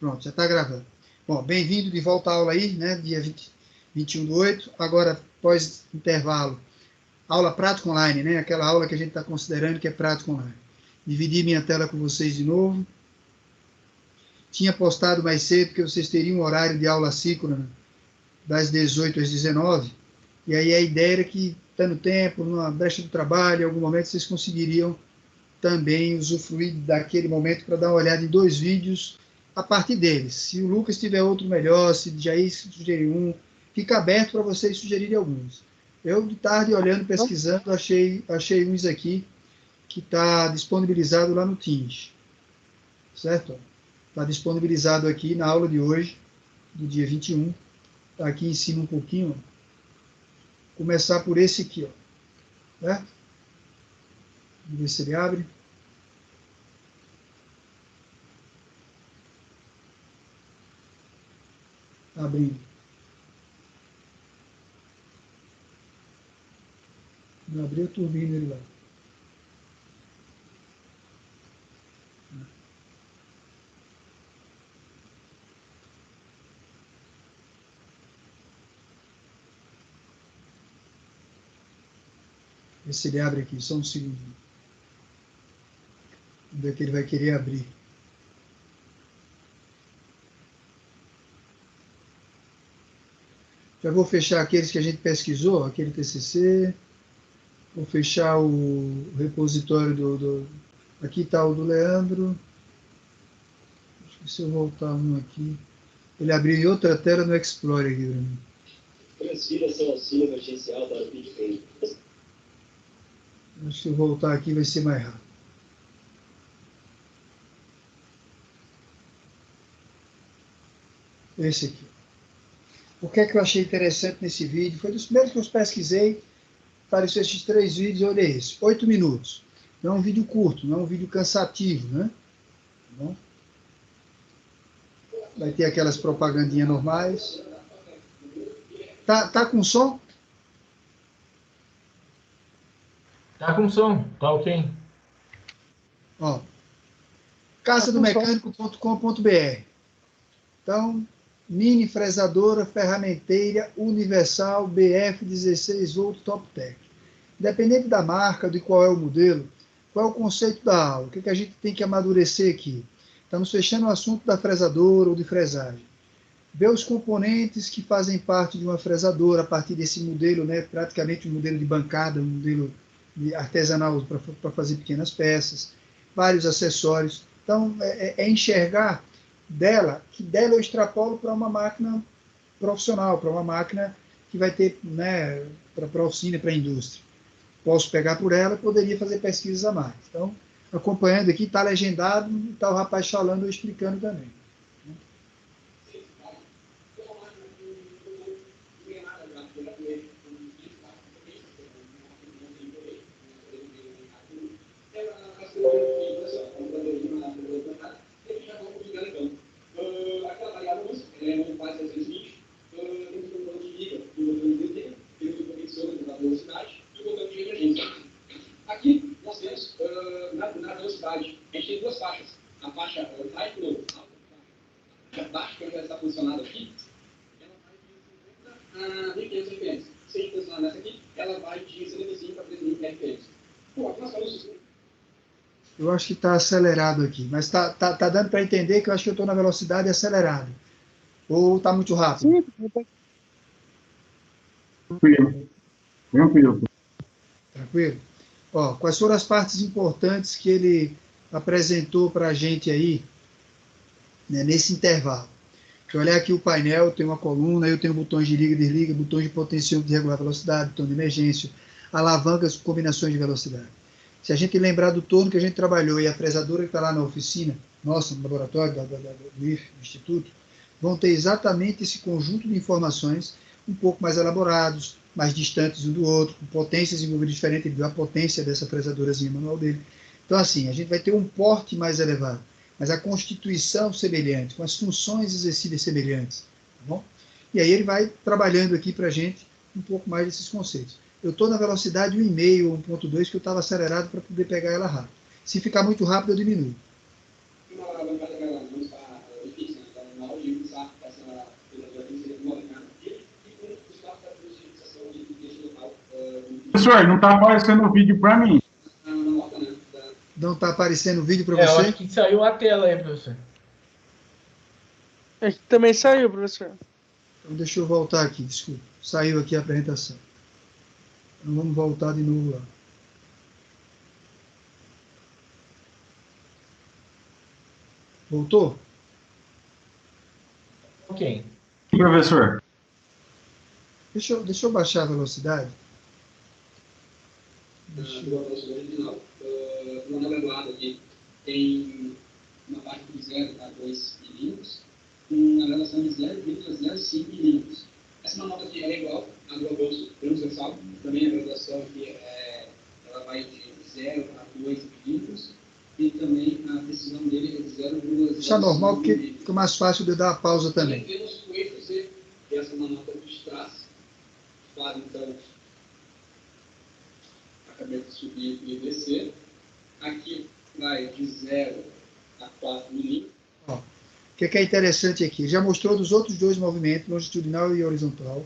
Pronto, já está gravando. Bom, bem-vindo de volta à aula aí, né? Dia 21/8. Agora, pós-intervalo, aula prática online, né? Aquela aula que a gente está considerando que é prática online. Dividi minha tela com vocês de novo. Tinha postado mais cedo que vocês teriam um horário de aula síncrona das 18 às 19. E aí a ideia era que, dando tempo, numa brecha do trabalho, em algum momento vocês conseguiriam também usufruir daquele momento para dar uma olhada em 2 vídeos a partir deles. Se o Lucas tiver outro melhor, se Jair sugerir um, fica aberto para vocês sugerirem alguns. Eu, de tarde, olhando, pesquisando, achei uns aqui que está disponibilizado lá no Teams. Certo? Está disponibilizado aqui na aula de hoje, do dia 21. Está aqui em cima um pouquinho. Começar por esse aqui, ó. Certo? Vamos ver se ele abre. Abrindo. Não abriu, eu turbino ele lá. Vê se ele abre aqui, só um segundo. Vamos ver que ele vai querer abrir. Já vou fechar aqueles que a gente pesquisou, aquele TCC. Vou fechar o repositório aqui está o do Leandro. Acho que se eu voltar um aqui. Ele abriu em outra tela no Explorer aqui para mim. Transfira seu auxílio emergencial para o PicPay. Acho que se eu voltar aqui vai ser mais rápido. Esse aqui. O que é que eu achei interessante nesse vídeo? Foi dos primeiros que eu pesquisei. Apareceu esses 3 vídeos, olha esse. 8 minutos. Não é um vídeo curto, não é um vídeo cansativo, né? Tá bom? Vai ter aquelas propagandinhas normais. Tá com som? Tá com som, tá ok. Ó, casadomecânico.com.br. Então, mini fresadora, ferramenteira, universal, BF 16 volt Top Tech. Independente da marca, de qual é o modelo, qual é o conceito da aula, o que a gente tem que amadurecer aqui. Estamos fechando o assunto da fresadora ou de fresagem. Ver os componentes que fazem parte de uma fresadora a partir desse modelo, né, praticamente um modelo de bancada, um modelo artesanal para fazer pequenas peças, vários acessórios. Então, é enxergar que dela eu extrapolo para uma máquina profissional, para uma máquina que vai ter, né, para a oficina, para a indústria. Posso pegar por ela e poderia fazer pesquisas a mais. Então, acompanhando aqui, está legendado, está o rapaz falando, eu explicando também. Aqui nós temos, na velocidade, a gente tem 2 faixas. A faixa high flow, a faixa baixa, que já está posicionada aqui, ela vai de 50 a 1.500 RPM. Se a gente posicionar nessa aqui, ela vai de 75 a 3.000 RPM. Bom, aqui nós falamos... Eu acho que está acelerado aqui, mas tá dando para entender que eu acho que eu estou na velocidade acelerada. Ou está muito rápido? Sim, tranquilo. Tranquilo? Ó, quais foram as partes importantes que ele apresentou para a gente aí, né, nesse intervalo? Deixa eu olhar aqui o painel, tem uma coluna, eu tenho botões de liga e desliga, botões de potenciômetro de regular velocidade, botão de emergência, alavancas, combinações de velocidade. Se a gente lembrar do torno que a gente trabalhou e a fresadora que está lá na oficina, nossa, no laboratório do IF, do Instituto, vão ter exatamente esse conjunto de informações um pouco mais elaborados, mais distantes um do outro, com potências envolvidas diferentes, ele viu a potência dessa fresadorazinha manual dele. Então, assim, a gente vai ter um porte mais elevado, mas a constituição semelhante, com as funções exercidas semelhantes, tá bom? E aí ele vai trabalhando aqui para a gente um pouco mais desses conceitos. Eu estou na velocidade 1,5 ou 1,2, que eu estava acelerado para poder pegar ela rápido. Se ficar muito rápido, eu diminuo. Uma bancada que ela não está difícil, né? Professor, não está aparecendo o vídeo para mim. Não está aparecendo o vídeo para Eu você? acho que saiu a tela aí, professor. Aqui também saiu, professor. Então, deixa eu voltar aqui, desculpa. Saiu aqui a apresentação. Então, vamos voltar de novo lá. Voltou? Ok. Professor. Deixa eu baixar a velocidade. No navegador aqui tem uma parte de 0,2 milímetros, com uma relação de 0,05 milímetros. Essa manobra aqui é igual à do avanço transversal, também a graduação aqui ela vai de 0 a 2 milímetros, e também a precisão dele é de 0,05. Deixa normal, porque fica mais fácil de dar a pausa também. Temos o eixo Z, que é essa manobra de trás, faz então acabei de subir e descer. Aqui vai de 0 a 4 milímetros. O que é interessante aqui? Já mostrou dos outros dois movimentos, longitudinal e horizontal,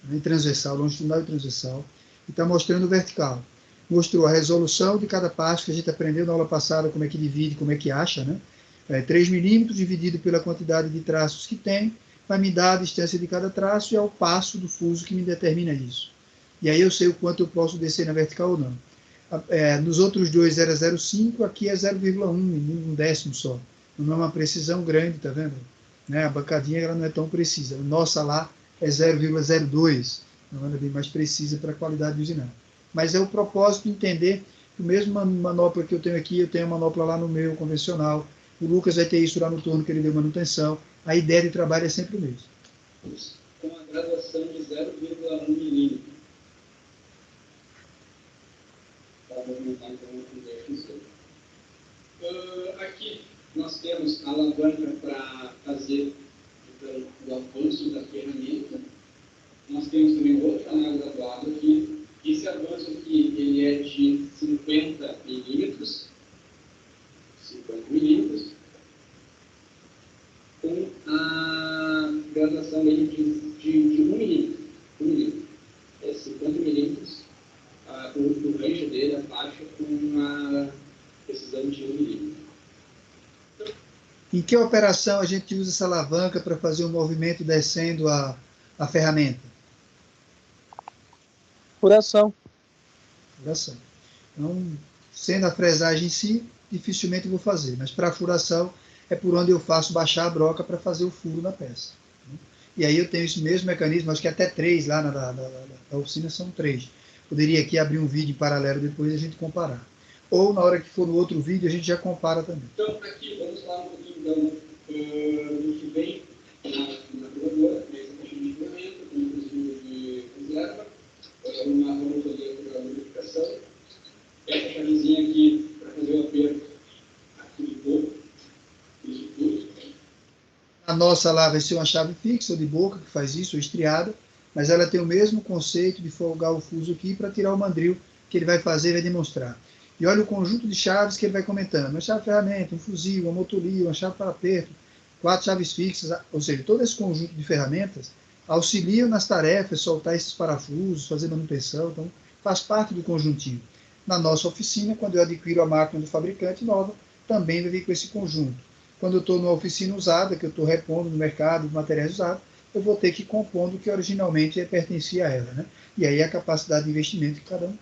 né, transversal, longitudinal e transversal, e está mostrando o vertical. Mostrou a resolução de cada passo, que a gente aprendeu na aula passada, como é que divide, como é que acha, né? 3 milímetros dividido pela quantidade de traços que tem, vai me dar a distância de cada traço e é o passo do fuso que me determina isso. E aí eu sei o quanto eu posso descer na vertical ou não. Nos outros dois era 0,5, aqui é 0,1, um décimo só. Não é uma precisão grande, tá vendo? Né? A bancadinha ela não é tão precisa. A nossa lá é 0,02, então ela é bem mais precisa para a qualidade de usinagem. Mas é o propósito de entender que o mesmo manopla que eu tenho aqui, eu tenho a manopla lá no meu convencional. O Lucas vai ter isso lá no turno que ele deu manutenção. A ideia de trabalho é sempre o mesmo. Com a graduação de 0,1 milímetro. Para movimentar então o eixo. Aqui nós temos a alavanca para fazer então, o avanço da ferramenta. Nós temos também outro canal graduado aqui. Esse avanço aqui ele é de 50 milímetros. 50 milímetros. Com a graduação dele de 1 milímetro. 1 milímetro. É 50 milímetros. O range dele, a faixa, com uma precisão de 1 milímetro. Em que operação a gente usa essa alavanca para fazer um movimento descendo a ferramenta? Furação. Furação. Então, sendo a fresagem em si, dificilmente eu vou fazer, mas para a furação é por onde eu faço baixar a broca para fazer o furo na peça. E aí eu tenho esse mesmo mecanismo, acho que até 3 lá na oficina são 3. Poderia aqui abrir um vídeo em paralelo depois e a gente comparar. Ou na hora que for no outro vídeo a gente já compara também. Então, aqui, vamos falar um pouquinho então, do que vem na provadora, essa caixa de ferramenta, com um cozinho de reserva, uma rotoria para lubrificação, essa chavezinha aqui para fazer o aperto aqui de boca, isso tudo. A nossa lá vai ser uma chave fixa ou de boca, que faz isso, ou estriada, mas ela tem o mesmo conceito de folgar o fuso aqui para tirar o mandril que ele vai fazer e vai demonstrar. E olha o conjunto de chaves que ele vai comentando. Uma chave ferramenta, um fuzil, uma motolia, uma chave para aperto, 4 chaves fixas, ou seja, todo esse conjunto de ferramentas auxiliam nas tarefas, soltar esses parafusos, fazer manutenção, então faz parte do conjuntivo. Na nossa oficina, quando eu adquiro a máquina do fabricante nova, também vai vir com esse conjunto. Quando eu estou numa oficina usada, que eu estou repondo no mercado de materiais usados, eu vou ter que ir compondo o que originalmente pertencia a ela, né? E aí a capacidade de investimento que cada um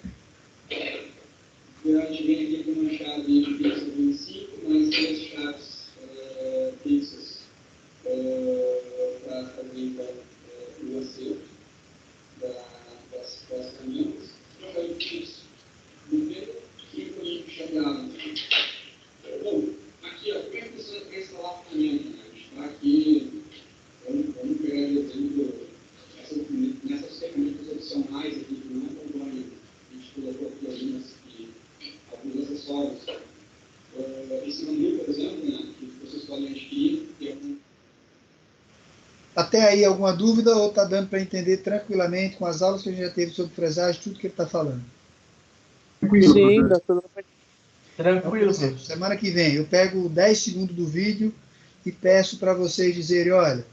tem. A gente vem aqui com uma chave fixa de 25, mais 3 chaves fixas para fazer então, o acerto das ferramentas. Eu fiz no dedo e o colírio chegado. Bom, aqui, como é que funciona para instalar a ferramenta? Né? A gente está aqui, vamos pegar o exemplo nessas ferramentas opcionais aqui, que não acompanham, a gente colocou aqui alguns acessórios. Esse mandril, por exemplo, né, que vocês podem adquirir. Até aí, alguma dúvida ou está dando para entender tranquilamente com as aulas que a gente já teve sobre fresagem, tudo que ele está falando? Sim, dá tudo para Tranquilo. Então, semana que vem eu pego 10 segundos do vídeo e peço para vocês dizerem, olha,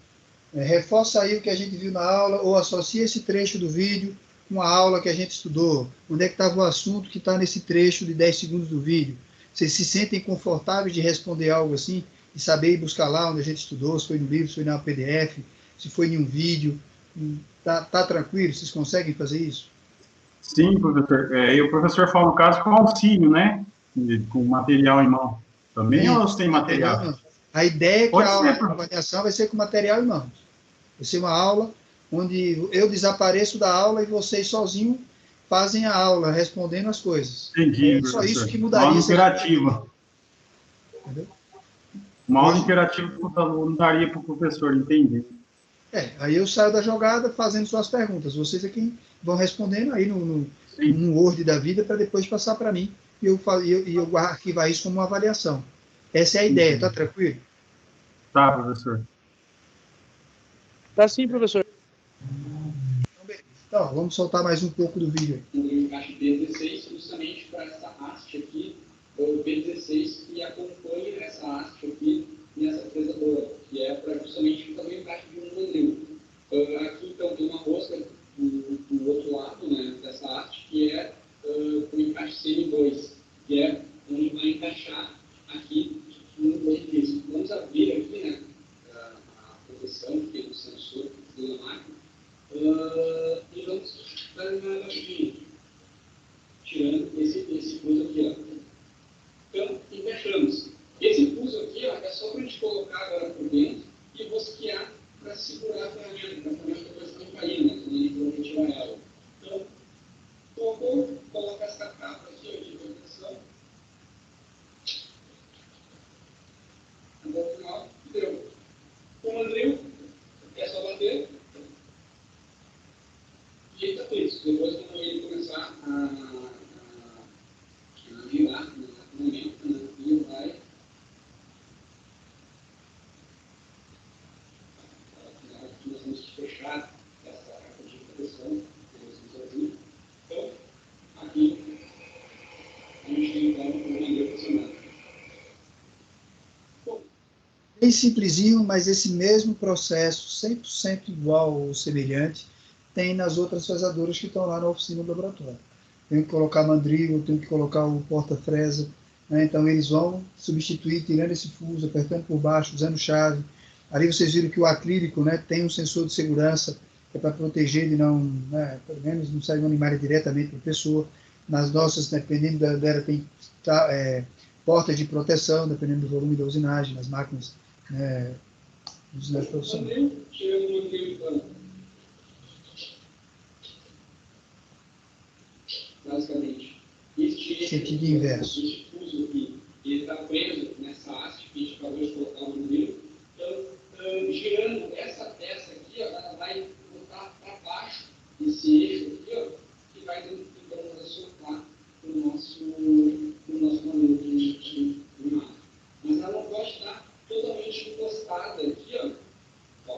reforça aí o que a gente viu na aula ou associa esse trecho do vídeo uma aula que a gente estudou? Onde é que estava o assunto que está nesse trecho de 10 segundos do vídeo? Vocês se sentem confortáveis de responder algo assim? E saber ir buscar lá onde a gente estudou, se foi no livro, se foi na PDF, se foi em um vídeo? Tá tranquilo? Vocês conseguem fazer isso? Sim, professor. E o professor fala, no caso, com auxílio, né? Com material em mão. Também ou sem material? A ideia é que Pode a ser, avaliação vai ser com material em mãos. Vai ser uma aula onde eu desapareço da aula e vocês sozinhos fazem a aula, respondendo as coisas. Entendi, É só professor. isso que mudaria. Uma aula interativa. Entendeu? Uma aula interativa que o aluno daria para o professor, entendi. Aí eu saio da jogada fazendo suas perguntas. Vocês aqui vão respondendo aí no Word da vida para depois passar para mim e eu arquivar isso como uma avaliação. Essa é a ideia, tá tranquilo? Tá, professor. Tá sim, professor. Então, vamos soltar mais um pouco do vídeo. No encaixe B16, justamente para essa haste aqui, o B16 que acompanha essa haste aqui nessa fresadora, que é para justamente fazer o encaixe de um mandril. Aqui, então, tem uma rosca do outro lado, né, dessa haste, que é o encaixe CM2, que é onde vai encaixar aqui no benefício. Vamos abrir aqui, né, a posição que tem o sensor da máquina, e vamos tirando esse fuso aqui, ó. Então, encaixamos. Esse fuso aqui, ó, é só para a gente colocar agora por dentro e rosquear para segurar a ferramenta depois não cair, né? Quando ele for retirar ela. Então, colocou, coloca essa capa aqui, ó, de proteção. Até o final, deu. Com o mandril, é só bater. E ele está feito. Depois, quando ele começar a virar no momento, né, ele vai. Nós vamos fechar essa capa de proteção. Então, aqui, a gente tem então o mandril funcionando. Bem simplesinho, mas esse mesmo processo, 100% igual ou semelhante, tem nas outras fresadoras que estão lá na oficina do laboratório. Tenho que colocar mandril, tenho que colocar o porta-fresa, né? Então eles vão substituir, tirando esse fuso, apertando por baixo, usando chave. Ali vocês viram que o acrílico, né, tem um sensor de segurança, que é para proteger de não, né, pelo menos não sair uma animalha diretamente para a pessoa. Nas nossas, dependendo dela, tem portas de proteção, dependendo do volume da usinagem, nas máquinas, né, usinagem profissional. Basicamente, sentido inverso. Este fuso aqui, ele está preso nessa haste que a gente acabou de colocar no meio. Então, girando essa peça aqui, ó, ela vai botar para baixo esse eixo aqui, ó, que vai então soltar o nosso manual de imagem. Mas ela não pode estar totalmente encostada aqui, ó.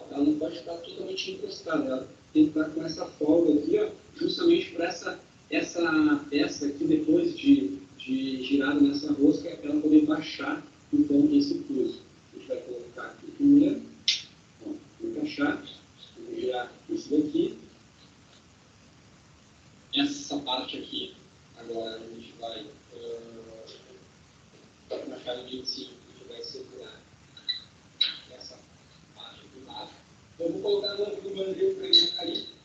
Ela não pode estar totalmente encostada. Ela tem que estar com essa folga aqui, ó, justamente para essa peça aqui, depois de girada nessa rosca, ela poder baixar, então, esse fuso. A gente vai colocar aqui primeiro, ó, encaixar, vamos girar esse daqui. Essa parte aqui, agora a gente vai, na chave 25, a gente vai segurar essa parte aqui embaixo. Então, eu vou colocar no mandril para ele cair.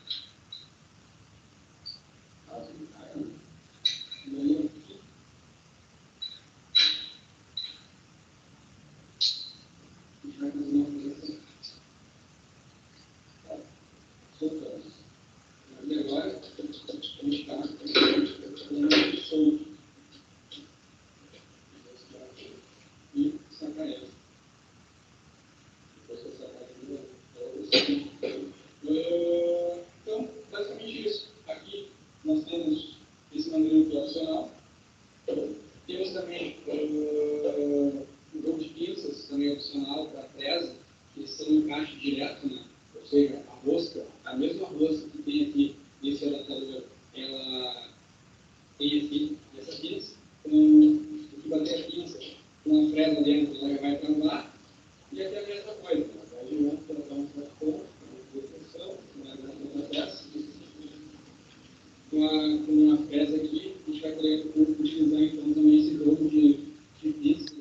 E agora, a gente está solto. E sacar ela. Depois eu sacar de novo. Então, basicamente isso. Aqui nós temos esse mandril opcional. Temos também o jogo de pinças, também opcional para a presa, que são encaixe direto, né? Ou seja, a rosca, a mesma rosca que tem aqui nesse adaptador, ela tem aqui essa pinça, o que bater a pinça com a fresa dentro, ela vai para lá, e aqui é a mesma coisa, ela vai girando, colocar um trator, uma proteção, uma peça. jogo de pinça.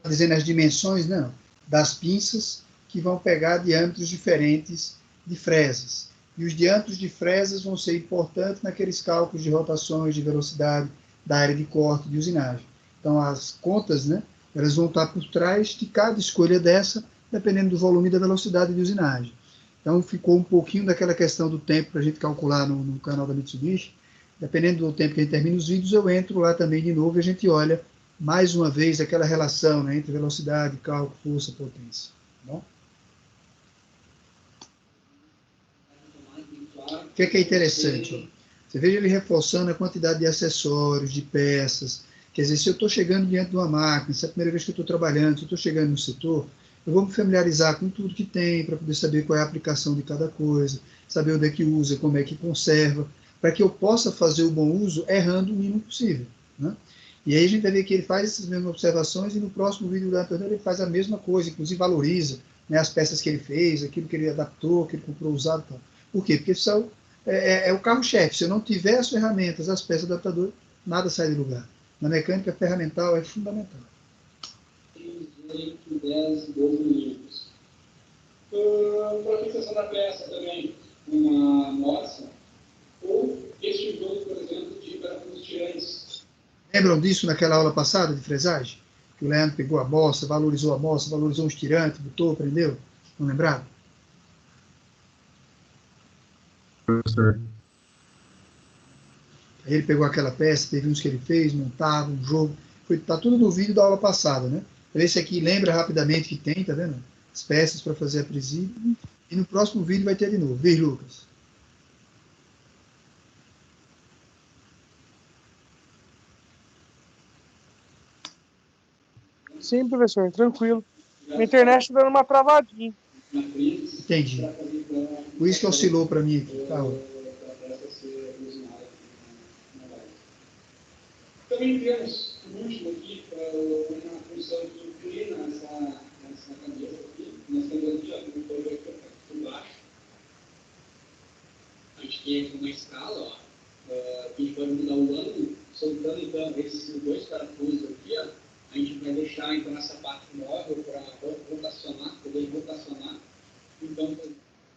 Dizendo as dimensões, não, das pinças que vão pegar diâmetros diferentes de fresas. E os diâmetros de fresas vão ser importantes naqueles cálculos de rotações, de velocidade, da área de corte, de usinagem. Então, as contas, né, elas vão estar por trás de cada escolha dessa, dependendo do volume e da velocidade de usinagem. Então, ficou um pouquinho daquela questão do tempo para a gente calcular no canal da Mitsubishi. Dependendo do tempo que a gente termina os vídeos, eu entro lá também de novo e a gente olha mais uma vez aquela relação, né, entre velocidade, cálculo, força, potência. Tá bom? O que é interessante? Ó? Você veja ele reforçando a quantidade de acessórios, de peças. Quer dizer, se eu estou chegando diante de uma máquina, se é a primeira vez que eu estou trabalhando, se eu estou chegando no setor, eu vou me familiarizar com tudo que tem, para poder saber qual é a aplicação de cada coisa, saber onde é que usa, como é que conserva, para que eu possa fazer o bom uso errando o mínimo possível. Né? E aí a gente vai ver que ele faz essas mesmas observações e no próximo vídeo do Antônio ele faz a mesma coisa, inclusive valoriza, né, as peças que ele fez, aquilo que ele adaptou, que ele comprou usado. Tal. Por quê? Porque é o carro-chefe. Se eu não tiver as ferramentas, as peças adaptadoras, nada sai de lugar. Na mecânica ferramental é fundamental. 8, 10, 12 milímetros. Para a fixação da peça também, uma moça, ou este jogo, por exemplo, de parafusos tirantes. Lembram disso naquela aula passada de fresagem? Que o Leandro pegou a moça, valorizou os tirantes, botou, prendeu? Não lembraram? Professor. Aí ele pegou aquela peça, teve uns que ele fez, montava um jogo. Tá tudo no vídeo da aula passada, né? Esse aqui lembra rapidamente que tem, tá vendo? As peças para fazer a presídio. E no próximo vídeo vai ter de novo. Vê, Lucas. Sim, professor, tranquilo. Minha internet está dando uma travadinha. Entendi. Por isso que oscilou para mim aqui. Tá, ó. Também temos o último aqui, uma função que inclina essa cabeça aqui. Nós temos aqui um projeto por baixo. A gente tem aqui uma escala, ó, que a gente pode mudar o ângulo, soltando então esses dois parafusos aqui, ó, a gente vai deixar então essa parte móvel para rotacionar, poder rotacionar. Então,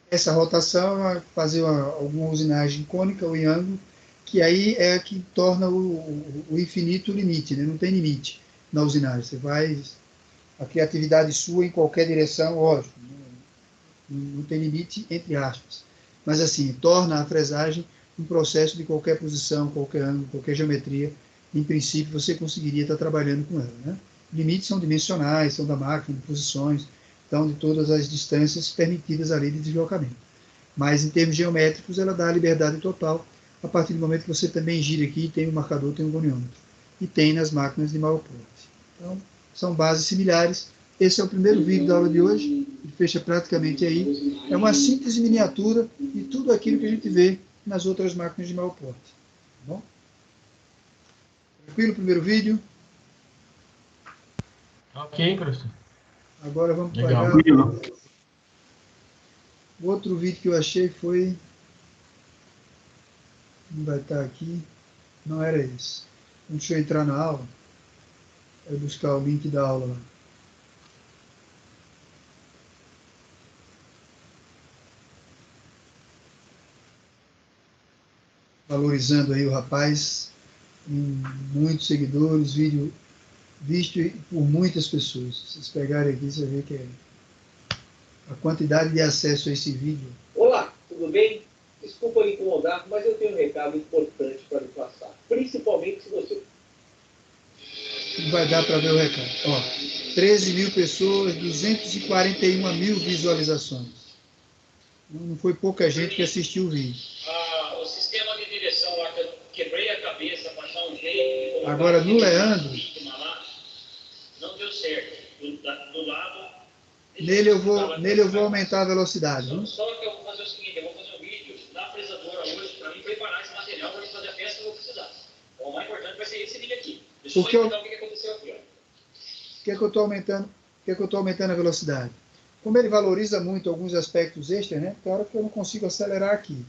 essa rotação é fazer alguma usinagem cônica ou em ângulo, que aí é que torna o infinito o limite, né? Não tem limite na usinagem. Você vai, a criatividade sua em qualquer direção, lógico, não tem limite entre aspas. Mas assim, torna a fresagem um processo de qualquer posição, qualquer ângulo, qualquer geometria. Em princípio, você conseguiria estar trabalhando com ela. Né? Limites são dimensionais, são da máquina, de posições, então de todas as distâncias permitidas ali de deslocamento. Mas em termos geométricos, ela dá a liberdade total a partir do momento que você também gira aqui, tem um marcador, tem um goniômetro. E tem nas máquinas de maior porte. Então, são bases similares. Esse é o primeiro vídeo da aula de hoje, que fecha praticamente aí. É uma síntese miniatura de tudo aquilo que a gente vê nas outras máquinas de maior porte. Tá bom? Tranquilo o primeiro vídeo? Ok, professor. Agora vamos Legal. pegar... O outro vídeo que eu achei foi... Não vai estar aqui. Não era esse. Deixa eu entrar na aula. Vou buscar o link da aula lá. Valorizando aí o rapaz, muitos seguidores, vídeo visto por muitas pessoas. Se vocês pegarem aqui, você vê que é a quantidade de acesso a esse vídeo. Olá, tudo bem? Desculpa lhe incomodar, mas eu tenho um recado importante para lhe passar. Principalmente se você... Não vai dar para ver o recado. Ó, 13 mil pessoas, 241 mil visualizações. Não foi pouca gente que assistiu o vídeo. O sistema de direção lá que eu quebrei a cabeça para achar um jeito. Agora, no Leandro, não deu certo. Do lado. Nele eu vou aumentar a velocidade. Só que eu vou fazer o seguinte: eu vou fazer um vídeo na fresadora hoje para mim preparar esse material para fazer a peça que eu vou precisar. Então, o mais importante vai ser esse vídeo aqui. Deixa eu explicar o que aconteceu aqui. Por que eu estou aumentando a velocidade? Como ele valoriza muito alguns aspectos extras, né? Claro que eu não consigo acelerar aqui.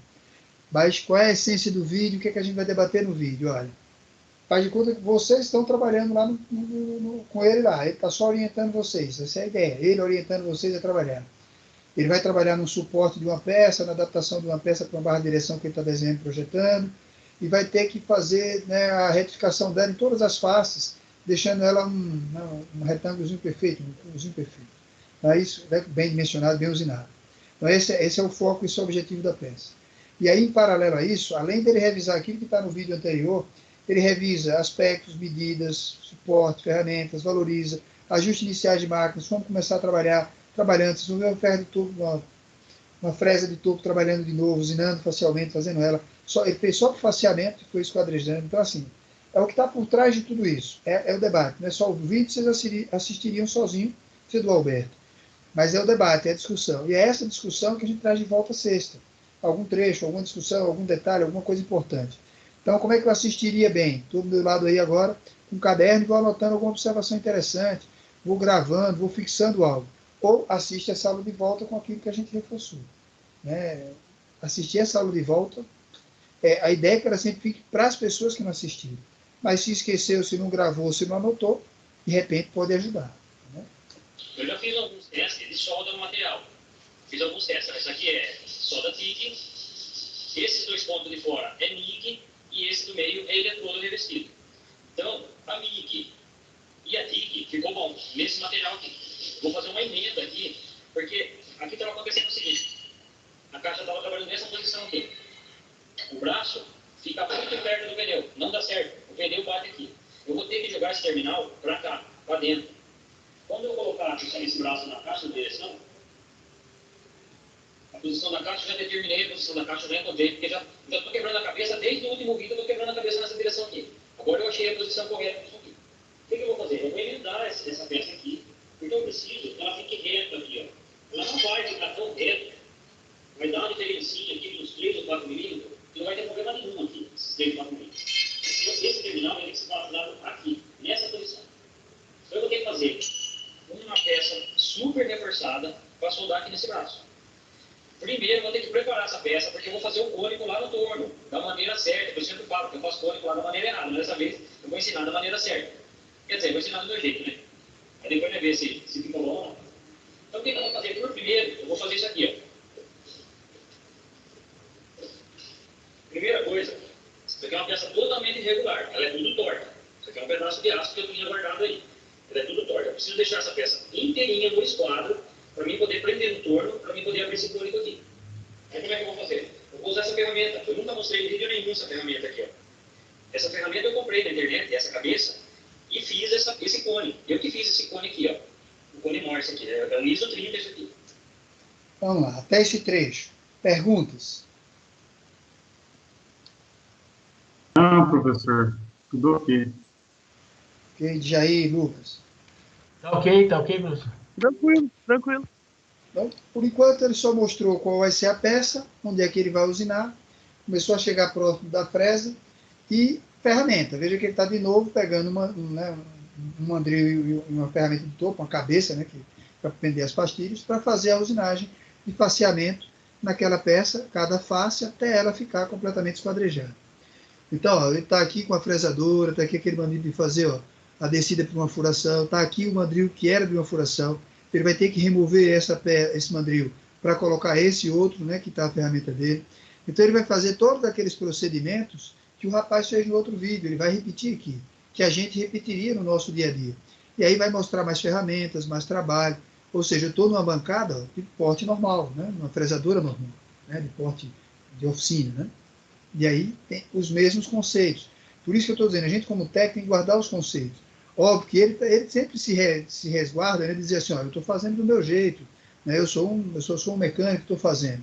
Mas qual é a essência do vídeo? O que é que a gente vai debater no vídeo? Olha, Faz de conta que vocês estão trabalhando lá com ele lá. Ele está só orientando vocês. Essa é a ideia. Ele orientando vocês a trabalhar. Ele vai trabalhar no suporte de uma peça, na adaptação de uma peça para uma barra de direção que ele está desenhando, projetando, e vai ter que fazer, né, a retificação dela em todas as faces, deixando ela um retângulozinho perfeito, um cubozinho perfeito. Então, isso é bem dimensionado, bem usinado. Então, esse é o foco, esse é o objetivo da peça. E aí, em paralelo a isso, além dele revisar aquilo que está no vídeo anterior, ele revisa aspectos, medidas, suporte, ferramentas, valoriza, ajustes iniciais de máquinas, como começar a trabalhar, trabalhando, se não ferro de topo, uma fresa de topo trabalhando de novo, usinando facialmente, fazendo ela. Ele fez só o faceamento e foi esquadrejando. Então, assim, é o que está por trás de tudo isso. É o debate. Não é só o vídeo, vocês assistiriam sozinho, você do Alberto. Mas é o debate, é a discussão. E é essa discussão que a gente traz de volta sexta. Algum trecho, alguma discussão, algum detalhe, alguma coisa importante. Então, como é que eu assistiria bem? Estou do meu lado aí agora, com um caderno e vou anotando alguma observação interessante, vou gravando, vou fixando algo. Ou assiste essa aula de volta com aquilo que a gente reforçou. Né? Assistir essa aula de volta, a ideia é que ela sempre fique para as pessoas que não assistiram. Mas se esqueceu, se não gravou, se não anotou, de repente pode ajudar. Né? Eu já fiz alguns testes de solda no material. Fiz alguns testes. Essa aqui é solda TIG, esses dois pontos de fora é MIG, e esse do meio ele é todo revestido. Então, a MIG e a TIG ficou bom nesse material aqui. Vou fazer uma emenda aqui, porque aqui estava acontecendo o seguinte: a caixa estava trabalhando nessa posição aqui. O braço fica muito perto do pneu, não dá certo. O pneu bate aqui. Eu vou ter que jogar esse terminal para cá, para dentro. Quando eu colocar esse braço na caixa de direção, a posição da caixa, já determinei a posição da caixa, já encontrei, porque já estou quebrando a cabeça, desde o último vídeo eu estou quebrando a cabeça nessa direção aqui. Agora eu achei a posição correta disso aqui. O que eu vou fazer? Eu vou emendar essa peça aqui, porque eu preciso que ela fique reta aqui, ó. Ela não vai ficar tão reta, vai dar uma diferencinha aqui dos 3 ou 4 milímetros, e não vai ter problema nenhum aqui, esses 3 ou 4 milímetros. Esse terminal vai ter que ser passado aqui, nessa posição. Então eu vou ter que fazer uma peça super reforçada para soldar aqui nesse braço. Primeiro eu vou ter que preparar essa peça, porque eu vou fazer o cônico lá no torno, da maneira certa. Por isso que eu falo que eu faço cônico lá da maneira errada, mas dessa vez eu vou ensinar da maneira certa. Quer dizer, eu vou ensinar do meu jeito, né? Aí depois vai ver se ficou bom ou não. Então o que eu vou fazer? Por primeiro, eu vou fazer isso aqui, ó. Primeira coisa, isso aqui é uma peça totalmente irregular, ela é tudo torta. Isso aqui é um pedaço de aço que eu tinha guardado aí. Ela é tudo torta. Eu preciso deixar essa peça inteirinha no esquadro, para mim poder prender no torno, para mim poder abrir esse cônico aqui. Aí como é que eu vou fazer? Eu vou usar essa ferramenta. Eu nunca mostrei em vídeo nenhum essa ferramenta aqui, ó. Essa ferramenta eu comprei na internet, essa cabeça, e fiz esse cone. Eu que fiz esse cone aqui, ó. O cone Morse aqui. É um ISO 30 isso aqui. Vamos lá, até esse trecho. Perguntas? Não, professor. Tudo ok. Ok, Jair, Lucas. Tá ok, professor. Tranquilo, tranquilo. Então, por enquanto, ele só mostrou qual vai ser a peça, onde é que ele vai usinar, começou a chegar próximo da fresa e ferramenta. Veja que ele está de novo pegando um mandril e uma ferramenta de topo, uma cabeça, né, para prender as pastilhas, para fazer a usinagem de faceamento naquela peça, cada face, até ela ficar completamente esquadrejada. Então, ó, ele está aqui com a fresadora, está aqui aquele mandril de fazer, ó, a descida para uma furação, está aqui o mandril que era de uma furação, ele vai ter que remover esse mandril para colocar esse outro, né, que está a ferramenta dele. Então ele vai fazer todos aqueles procedimentos que o rapaz fez no outro vídeo, ele vai repetir aqui, que a gente repetiria no nosso dia a dia. E aí vai mostrar mais ferramentas, mais trabalho, ou seja, eu estou numa bancada, ó, de porte normal, né, uma fresadora normal, né, de porte de oficina, né? E aí tem os mesmos conceitos. Por isso que eu estou dizendo, a gente como técnico tem que guardar os conceitos. Óbvio que ele sempre se resguarda, né, dizer assim, olha, eu estou fazendo do meu jeito, né, eu sou um mecânico, estou fazendo.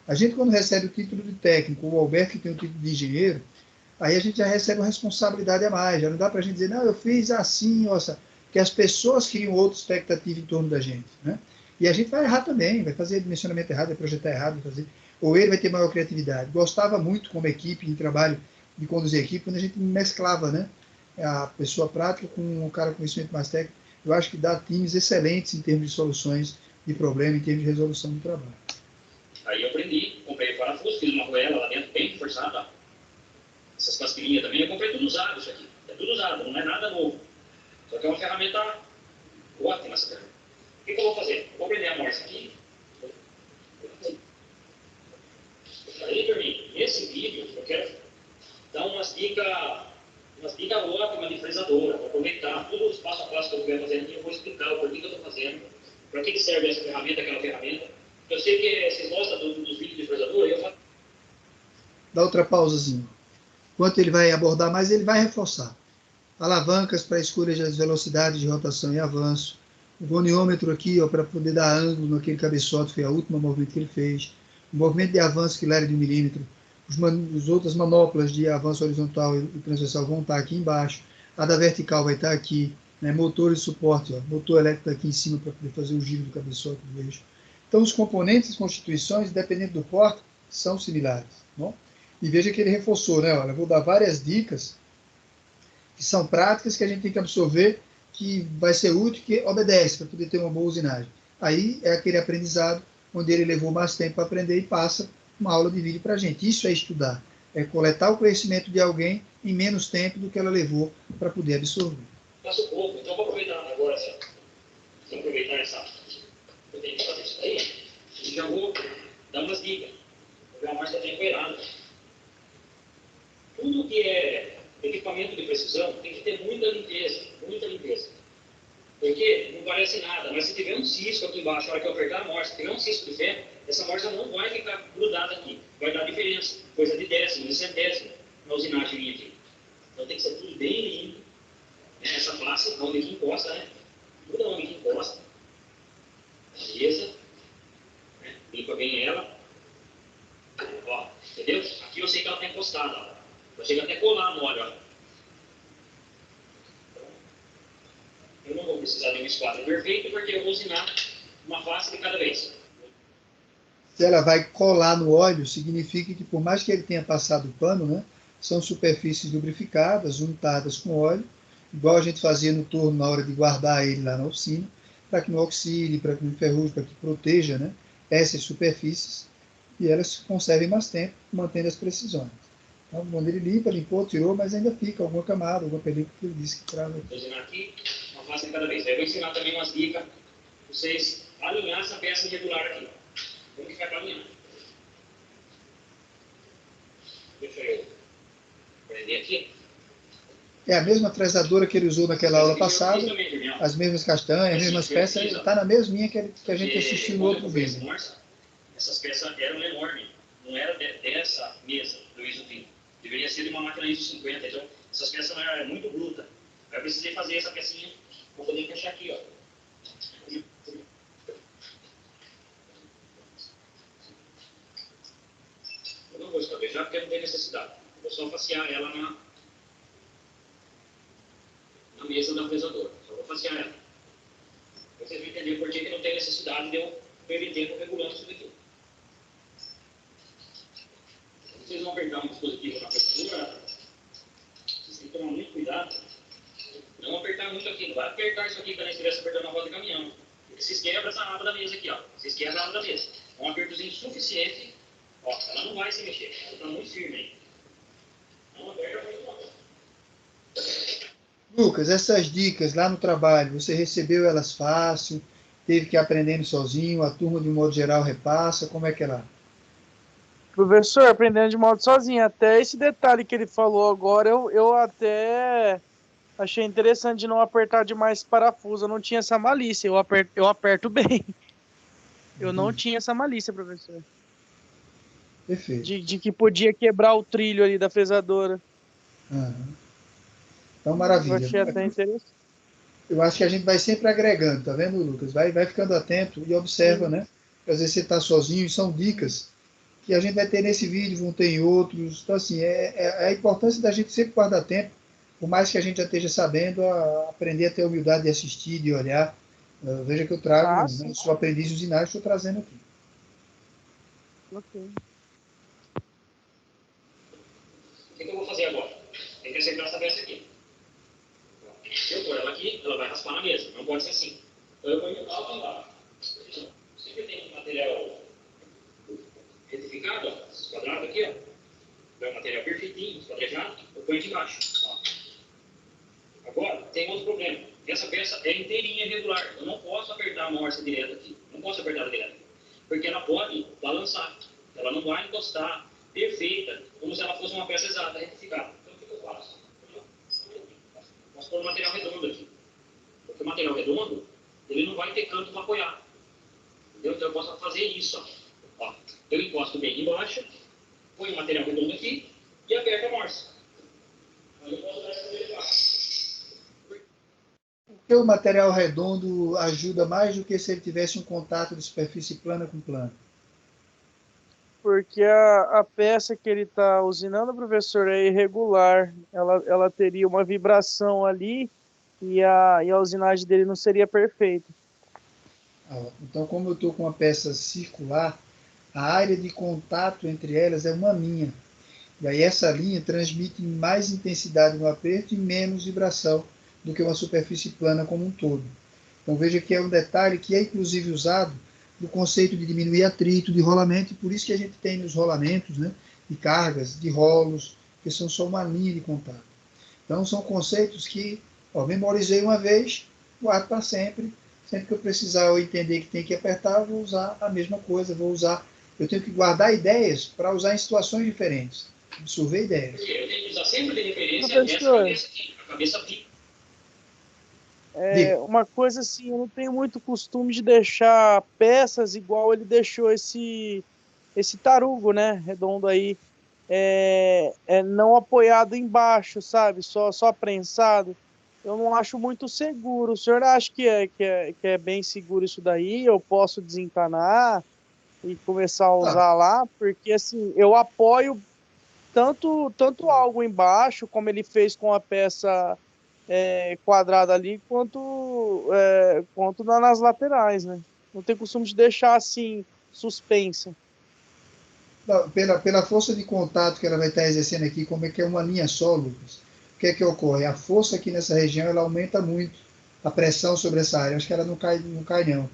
A gente quando recebe o título de técnico, o Alberto que tem o título de engenheiro, aí a gente já recebe uma responsabilidade a mais, já não dá para a gente dizer, não, eu fiz assim, nossa, que as pessoas criam outra expectativa em torno da gente, né? E a gente vai errar também, vai fazer dimensionamento errado, vai projetar errado, vai fazer... ou ele vai ter maior criatividade. Gostava muito como equipe, em trabalho de conduzir equipe, quando a gente mesclava, né, a pessoa prática com o cara com conhecimento mais técnico. Eu acho que dá times excelentes em termos de soluções de problema, em termos de resolução do trabalho. Aí eu aprendi, comprei parafuso, fiz uma roela lá dentro bem reforçada. Essas pastilhinhas também, eu comprei tudo usado isso aqui. É tudo usado, não é nada novo. Só que é uma ferramenta ótima essa ferramenta. O que eu vou fazer? Vou prender a morsa aqui. Aí, Dorminho, nesse vídeo eu quero dar umas dicas ótimas de fresadora. Vou aproveitar todos os passo a passo que eu estiver fazendo aqui, eu vou explicar o porquê que eu estou fazendo, para que serve essa ferramenta, aquela ferramenta. Eu sei que vocês gostam dos vídeos de fresadora, eu faço. Dá outra pausazinha. Enquanto ele vai abordar mais, ele vai reforçar. Alavancas para escolha das velocidades de rotação e avanço. O goniômetro aqui, para poder dar ângulo naquele cabeçote, foi a última movimento que ele fez. O movimento de avanço que leva de 1 milímetro. As outras manoplas de avanço horizontal e transversal vão estar aqui embaixo. A da vertical vai estar aqui. Né? Motor e suporte. Ó. Motor elétrico aqui em cima para poder fazer o giro do cabeçote do eixo. Então, os componentes e constituições, dependendo do porte, são similares. Bom? E veja que ele reforçou, né? Olha, eu vou dar várias dicas que são práticas que a gente tem que absorver, que vai ser útil, que obedece para poder ter uma boa usinagem. Aí é aquele aprendizado onde ele levou mais tempo para aprender e passa uma aula de vídeo para a gente. Isso é estudar, é coletar o conhecimento de alguém em menos tempo do que ela levou para poder absorver. Faço pouco, então vou aproveitar agora, vou aproveitar eu tenho que fazer isso aí, e já vou dar umas dicas. Vou ver a marcha bem coerada. Tudo que é equipamento de precisão tem que ter muita limpeza, muita limpeza. Porque não parece nada, mas se tiver um cisco aqui embaixo, na hora que eu apertar a morsa, se tiver um cisco de ferro, essa morsa não vai ficar grudada aqui. Vai dar diferença, coisa de décimo, de centésimo, na usinagem minha aqui. Então tem que ser tudo bem limpo. Essa face, onde que encosta, né? Tudo onde que encosta. Beleza. Né? Limpa bem ela. Ó, entendeu? Aqui eu sei que ela está encostada, ó. Eu chego até colar no óleo, ó. Eu não vou precisar de um esquadro perfeito, porque eu vou usinar uma face de cada vez. Se ela vai colar no óleo, significa que por mais que ele tenha passado o pano, né, são superfícies lubrificadas, untadas com óleo, igual a gente fazia no torno na hora de guardar ele lá na oficina, para que não oxide, para que não enferruje, para que proteja, né, essas superfícies, e elas conservem mais tempo, mantendo as precisões. Então, quando ele limpa, limpou, tirou, mas ainda fica alguma camada, alguma película que ele disse que trava aqui. Vou usinar aqui, uma face de cada vez. Aí eu vou ensinar também umas dicas para vocês alinhar essa peça irregular aqui. Como que vai para alinhar? Deixa eu prender aqui. É a mesma fresadora que ele usou naquela aula passada, as mesmas castanhas, as mesmas peças, está na mesminha que a gente assistiu no outro vídeo. Essas peças eram enormes, não era dessa mesa do ISO 20. Deveria ser de uma máquina ISO 50, então essas peças eram muito brutas. Aí eu precisei fazer essa pecinha para poder encaixar aqui, ó. Eu não vou escabejar porque não tem necessidade. Vou só facear ela na mesa da fresadora. Só vou facear ela. Vocês vão entender por que não tem necessidade de eu perder tempo regulando isso daqui. Se vocês vão apertar um dispositivo na fresadora, vocês têm que tomar muito cuidado. Não apertar muito aqui. Não vai apertar isso aqui quando você estivesse apertando a roda de caminhão. Porque vocês quebram essa aba da mesa aqui, ó. Vocês quebram a aba da mesa. Um apertozinho suficiente. Ó, ela não vai se mexer. Ela está muito firme aí. Não aperta muito não. Lucas, essas dicas lá no trabalho, você recebeu elas fácil, teve que ir aprendendo sozinho, a turma de um modo geral repassa, como é que é lá? Professor, aprendendo de modo sozinho. Até esse detalhe que ele falou agora, eu até achei interessante de não apertar demais parafuso. Eu não tinha essa malícia, eu aperto bem. Eu não tinha essa malícia, professor. Perfeito. De que podia quebrar o trilho ali da fresadora. Uhum. Então, Eu maravilha. achei até interessante. Eu acho que a gente vai sempre agregando, tá vendo, Lucas? Vai ficando atento e observa, né? Porque às vezes você está sozinho e são dicas que a gente vai ter nesse vídeo, vão ter em outros. Então, assim, é a importância da gente sempre guardar tempo, por mais que a gente já esteja sabendo, aprender a ter a humildade de assistir, de olhar. Veja que eu trago, né, sou aprendiz de usinagem, estou trazendo aqui. Ok. O que eu vou fazer agora? Tem que acertar essa peça aqui. Se eu pôr ela aqui, ela vai raspar na mesa. Não pode ser assim. Então eu ponho o pau lá. Sempre tem um material retificado, ó, esses quadrados aqui, ó. É um material perfeitinho, esquadrejado. Eu ponho de baixo. Ó. tem outro problema. Essa peça é inteirinha irregular. Eu não posso apertar a morsa direto aqui. Não posso apertar ela direto. Porque ela pode balançar. Ela não vai encostar perfeita, como se ela fosse uma peça exata, retificada. Então, o que eu faço? Posso pôr um material redondo aqui. Porque o material redondo, ele não vai ter canto para apoiar. Entendeu? Então, eu posso fazer isso. Ó. Eu encosto bem embaixo, ponho o material redondo aqui e aperto a morsa. Aí eu posso dar essa derivação. Porque o material redondo ajuda mais do que se ele tivesse um contato de superfície plana com plano. Porque a peça que ele está usinando, professor, é irregular. Ela teria uma vibração ali e a usinagem dele não seria perfeita. Então, como eu estou com uma peça circular, a área de contato entre elas é uma linha. E aí essa linha transmite mais intensidade no aperto e menos vibração do que uma superfície plana como um todo. Então veja que é um detalhe que é inclusive usado no conceito de diminuir atrito, de rolamento, e por isso que a gente tem nos rolamentos, né, de cargas, de rolos, que são só uma linha de contato. Então são conceitos que memorizei uma vez, guardo para sempre. Sempre que eu precisar eu entender que tem que apertar, eu vou usar a mesma coisa, eu tenho que guardar ideias para usar em situações diferentes, absorver ideias. Eu tenho que usar sempre de referência Professor, essa cabeça aqui, a cabeça pica. uma coisa assim, eu não tenho muito costume de deixar peças igual ele deixou esse tarugo, né, redondo aí, não apoiado embaixo, sabe, só prensado. Eu não acho muito seguro. O senhor acha que é bem seguro isso daí? Eu posso desencanar e começar a usar lá? Porque assim, eu apoio tanto algo embaixo, como ele fez com a peça quadrada ali, quanto nas laterais, né? Não tem costume de deixar assim, suspensa. Pela força de contato que ela vai estar exercendo aqui, como é que é uma linha só, Lucas, o que é que ocorre? A força aqui nessa região, ela aumenta muito a pressão sobre essa área. Acho que ela não cai não.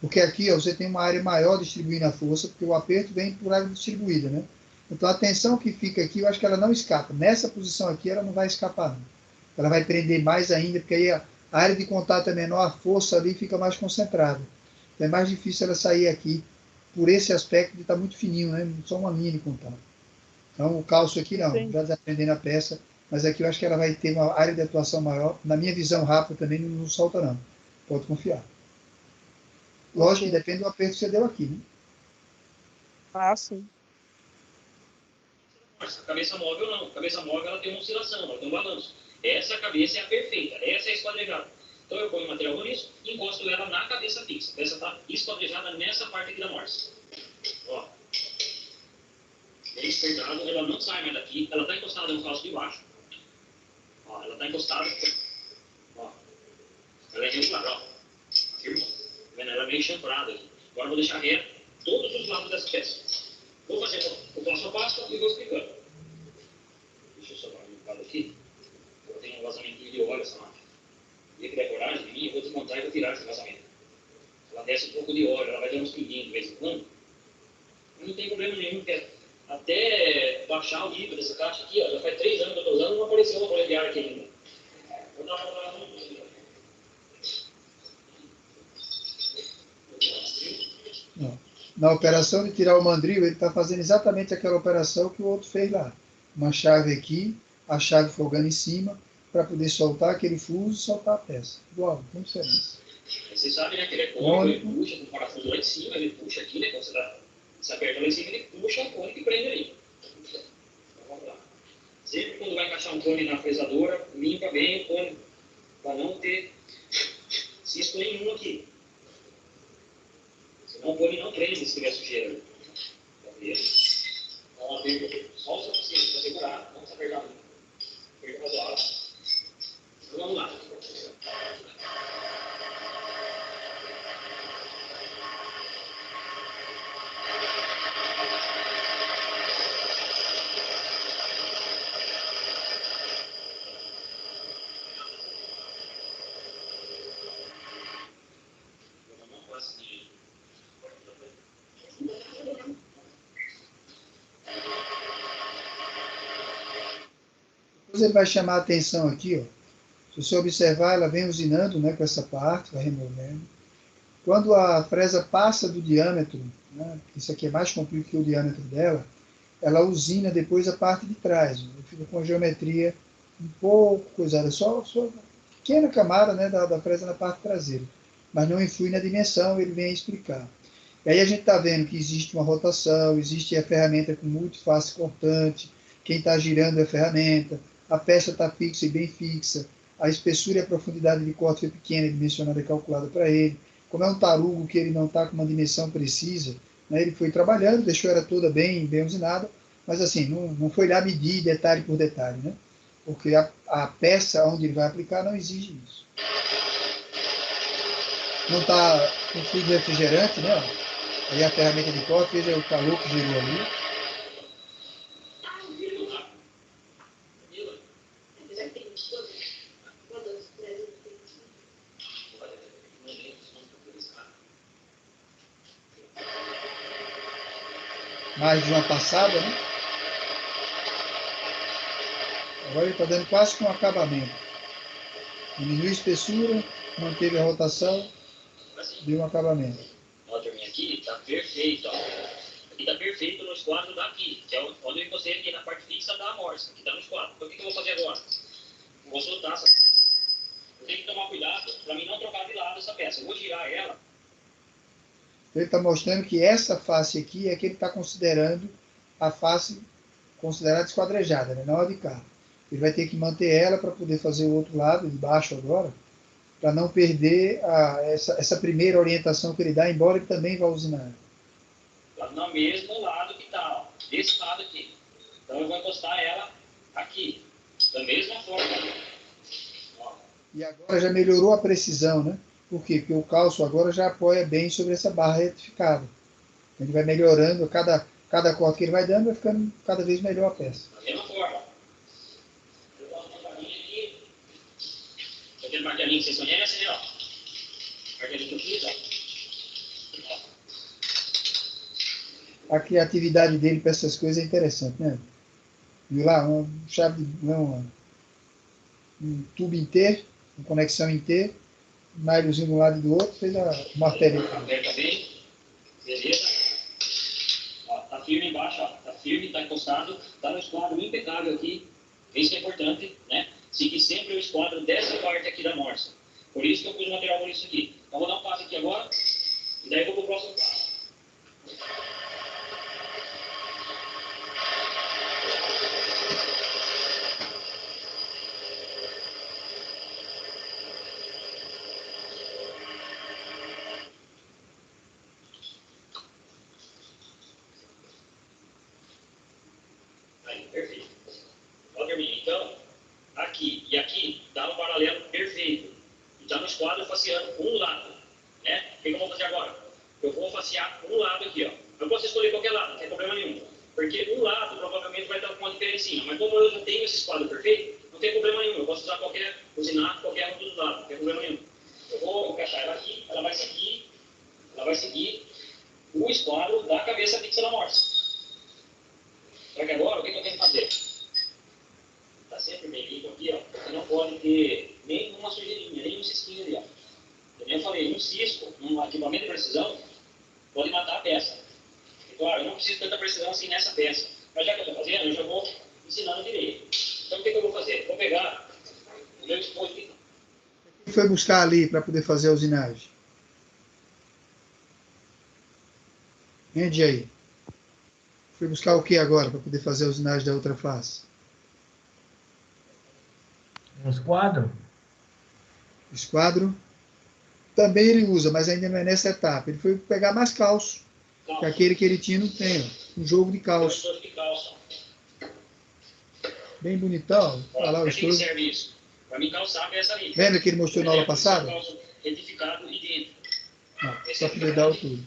Porque aqui você tem uma área maior distribuindo a força, porque o aperto vem por área distribuída, né? Então a tensão que fica aqui, eu acho que ela não escapa. Nessa posição aqui, ela não vai escapar, não. Ela vai prender mais ainda, porque aí a área de contato é menor, a força ali fica mais concentrada. Então é mais difícil ela sair aqui por esse aspecto de estar muito fininho, né? Só uma linha de contato. Então o cálcio aqui não, Entendi. já desaprendendo a peça, mas aqui eu acho que ela vai ter uma área de atuação maior. Na minha visão rápida também não solta não. Pode confiar. Lógico que depende do aperto que você deu aqui, né? Ah, sim. A cabeça móvel não. A cabeça móvel ela tem uma oscilação, ela tem um balanço. Essa cabeça é a perfeita, essa é a esquadrejada. Então eu ponho o material nisso e encosto ela na cabeça fixa. A peça está esquadrejada nessa parte aqui da morsa. Ó. Bem espetado, ela não sai mais daqui, ela está encostada no calço de baixo. Ó, ela está encostada. Ó. Ela é regular, ó. Afirmou. Ela é meio chanfrada aqui. Agora eu vou deixar reto todos os lados dessa peça. Vou fazer o passo a passo e vou explicando. Deixa eu só dar uma limpada aqui. Eu tenho um vazamento de óleo essa máquina. E que der coragem de mim, eu vou desmontar e vou tirar esse vazamento. Ela desce um pouco de óleo, ela vai dar uns pinguinhos de vez em quando. Não tem problema nenhum, porque até baixar o nível dessa caixa aqui, ó, já faz 3 anos que eu estou usando, não apareceu uma bolha de ar aqui ainda. Vou dar uma olhada no aqui. Na operação de tirar o mandril, ele está fazendo exatamente aquela operação que o outro fez lá. Uma chave aqui, a chave folgando em cima, para poder soltar aquele fuso e soltar a peça. Igual, não tem diferença. Vocês sabem, né, que ele é cônico, ele puxa com o parafuso lá em cima, ele puxa aqui, né, quando você aperta lá em cima, ele puxa o cone que prende ali. Então, vamos lá. Sempre quando vai encaixar um cone na fresadora, limpa bem o cone, para não ter cisco nenhum aqui. Senão o cone não prende se tiver sujeira. Então, aperta só o suficiente para segurar, não precisa apertar muito. Aperta para doar. Então, vamos lá. Depois ele vai chamar a atenção aqui, ó. Se você observar, ela vem usinando, né, com essa parte, vai removendo. Quando a fresa passa do diâmetro, né, isso aqui é mais comprido que o diâmetro dela, ela usina depois a parte de trás. Fica com a geometria um pouco coisada, só pequena camada, né, da fresa na parte traseira. Mas não influi na dimensão, ele vem explicar. E aí a gente está vendo que existe uma rotação, existe a ferramenta com multiface cortante, quem está girando é a ferramenta, a peça está fixa e bem fixa, a espessura e a profundidade de corte foi pequena, dimensionada e calculada para ele. Como é um tarugo que ele não está com uma dimensão precisa, né, ele foi trabalhando, deixou ela toda bem usinada, mas assim, não foi lá medir detalhe por detalhe, né? Porque a peça onde ele vai aplicar não exige isso. Não está com fluido refrigerante, né? Aí a ferramenta de corte, veja o calor que gerou ali. Mais de uma passada, né? Agora ele está dando quase com um acabamento. Diminuiu a espessura, manteve a rotação, deu um acabamento. Ó, turminha, aqui está perfeito, ó. Aqui está perfeito no esquadro daqui, que é onde eu encostei aqui na parte fixa da amostra. Aqui está no esquadro. Então o que eu vou fazer agora? Eu vou soltar essa. Eu tenho que tomar cuidado para mim não trocar de lado essa peça. Eu vou girar ela. Ele está mostrando que essa face aqui é que ele está considerando a face considerada esquadrejada, né? Não a de cá. Ele vai ter que manter ela para poder fazer o outro lado, de baixo agora, para não perder essa primeira orientação que ele dá, embora ele também vá usinar. No mesmo lado que está, ó. Desse lado aqui. Então eu vou encostar ela aqui, da mesma forma. Ó. E agora já melhorou a precisão, né? Por quê? Porque o calço agora já apoia bem sobre essa barra retificada. Ele vai melhorando, cada corte que ele vai dando, vai ficando cada vez melhor a peça. Da mesma forma. Eu boto uma farinha aqui. Aquele martelinho que vocês conhecem, né? Ó. Martelinho que eu fiz, ó. A criatividade dele para essas coisas é interessante, né? Viu lá, uma chave, um tubo inteiro, uma conexão inteira, um nylonzinho de um lado e do outro, fez a martelinha. Aperta bem, beleza. Ó, tá firme embaixo, ó. Tá firme, tá encostado, tá no esquadro impecável aqui. Isso é importante, né? Seguir sempre o esquadro dessa parte aqui da morsa. Por isso que eu pus o material por isso aqui. Então vou dar um passo aqui agora, e daí eu vou pro próximo passo. Perfeito. Então, aqui e aqui dá um paralelo perfeito. E está no esquadro faceando um lado. Né? O que eu vou fazer agora? Eu vou facear um lado aqui. Ó. Eu posso escolher qualquer lado, não tem problema nenhum. Porque um lado provavelmente vai dar uma diferencinha. Mas como eu já tenho esse esquadro perfeito, não tem problema nenhum. Eu posso usar usinar qualquer um dos lados, não tem problema nenhum. Eu vou encaixar ela aqui, ela vai seguir o esquadro da cabeça fixa da morsa. Só que agora, o que eu tenho que fazer? Está sempre bem limpo aqui, ó. Você não pode ter nenhuma sujeirinha, nenhum cisquinho ali, ó. Como eu falei, um cisco, num equipamento de precisão, pode matar a peça. E, claro, eu não preciso de tanta precisão assim nessa peça. Mas já que eu estou fazendo, eu já vou ensinando direito. Então, o que eu vou fazer? Vou pegar o meu dispositivo. O que foi buscar ali para poder fazer a usinagem? Rende aí. Foi buscar o que agora para poder fazer a usinagem da outra face? Um esquadro? O esquadro também ele usa, mas ainda não é nessa etapa. Ele foi pegar mais calço, que aquele que ele tinha não tem. Ó. Um jogo de calço. Bem bonitão. Olha lá o estojo. Para que serve isso? Para mim calçar a peça ali. Lembra que ele mostrou na aula passada? Retificado e dentro. Não, só poder dar altura.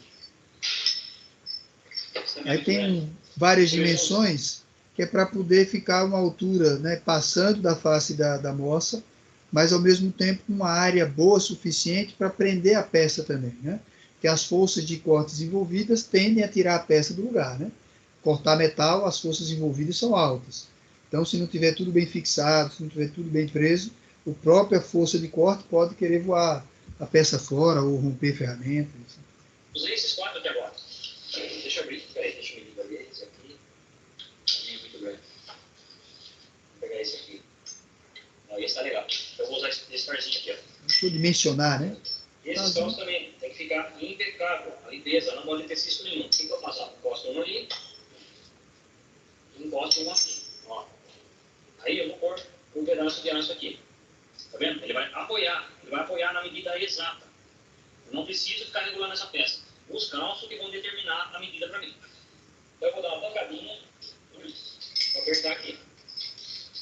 Aí tem várias dimensões que é para poder ficar uma altura, né, passando da face da moça, mas ao mesmo tempo uma área boa suficiente para prender a peça também, né? Porque as forças de cortes envolvidas tendem a tirar a peça do lugar, né? Cortar metal, as forças envolvidas são altas. Então, se não tiver tudo bem fixado, se não tiver tudo bem preso, a própria força de corte pode querer voar a peça fora ou romper ferramentas. Usei esses 4 até agora. Deixa eu abrir. Peraí, deixa eu me ver esse aqui. É muito grande. Vou pegar esse aqui. Não, esse tá legal. Eu vou usar esse parzinho aqui, ó. Deixa eu dimensionar, né? Esses calços também tem que ficar impecável. A limpeza, não pode ter cisco nenhum. O que eu faço? Encosto um ali. Encosto um aqui. Ó. Aí eu vou pôr um pedaço de aço aqui. Tá vendo? Ele vai apoiar na medida exata. Eu não preciso ficar regulando essa peça. Os calços que vão determinar a medida para mim. Então eu vou dar uma pancadinha, vou apertar aqui.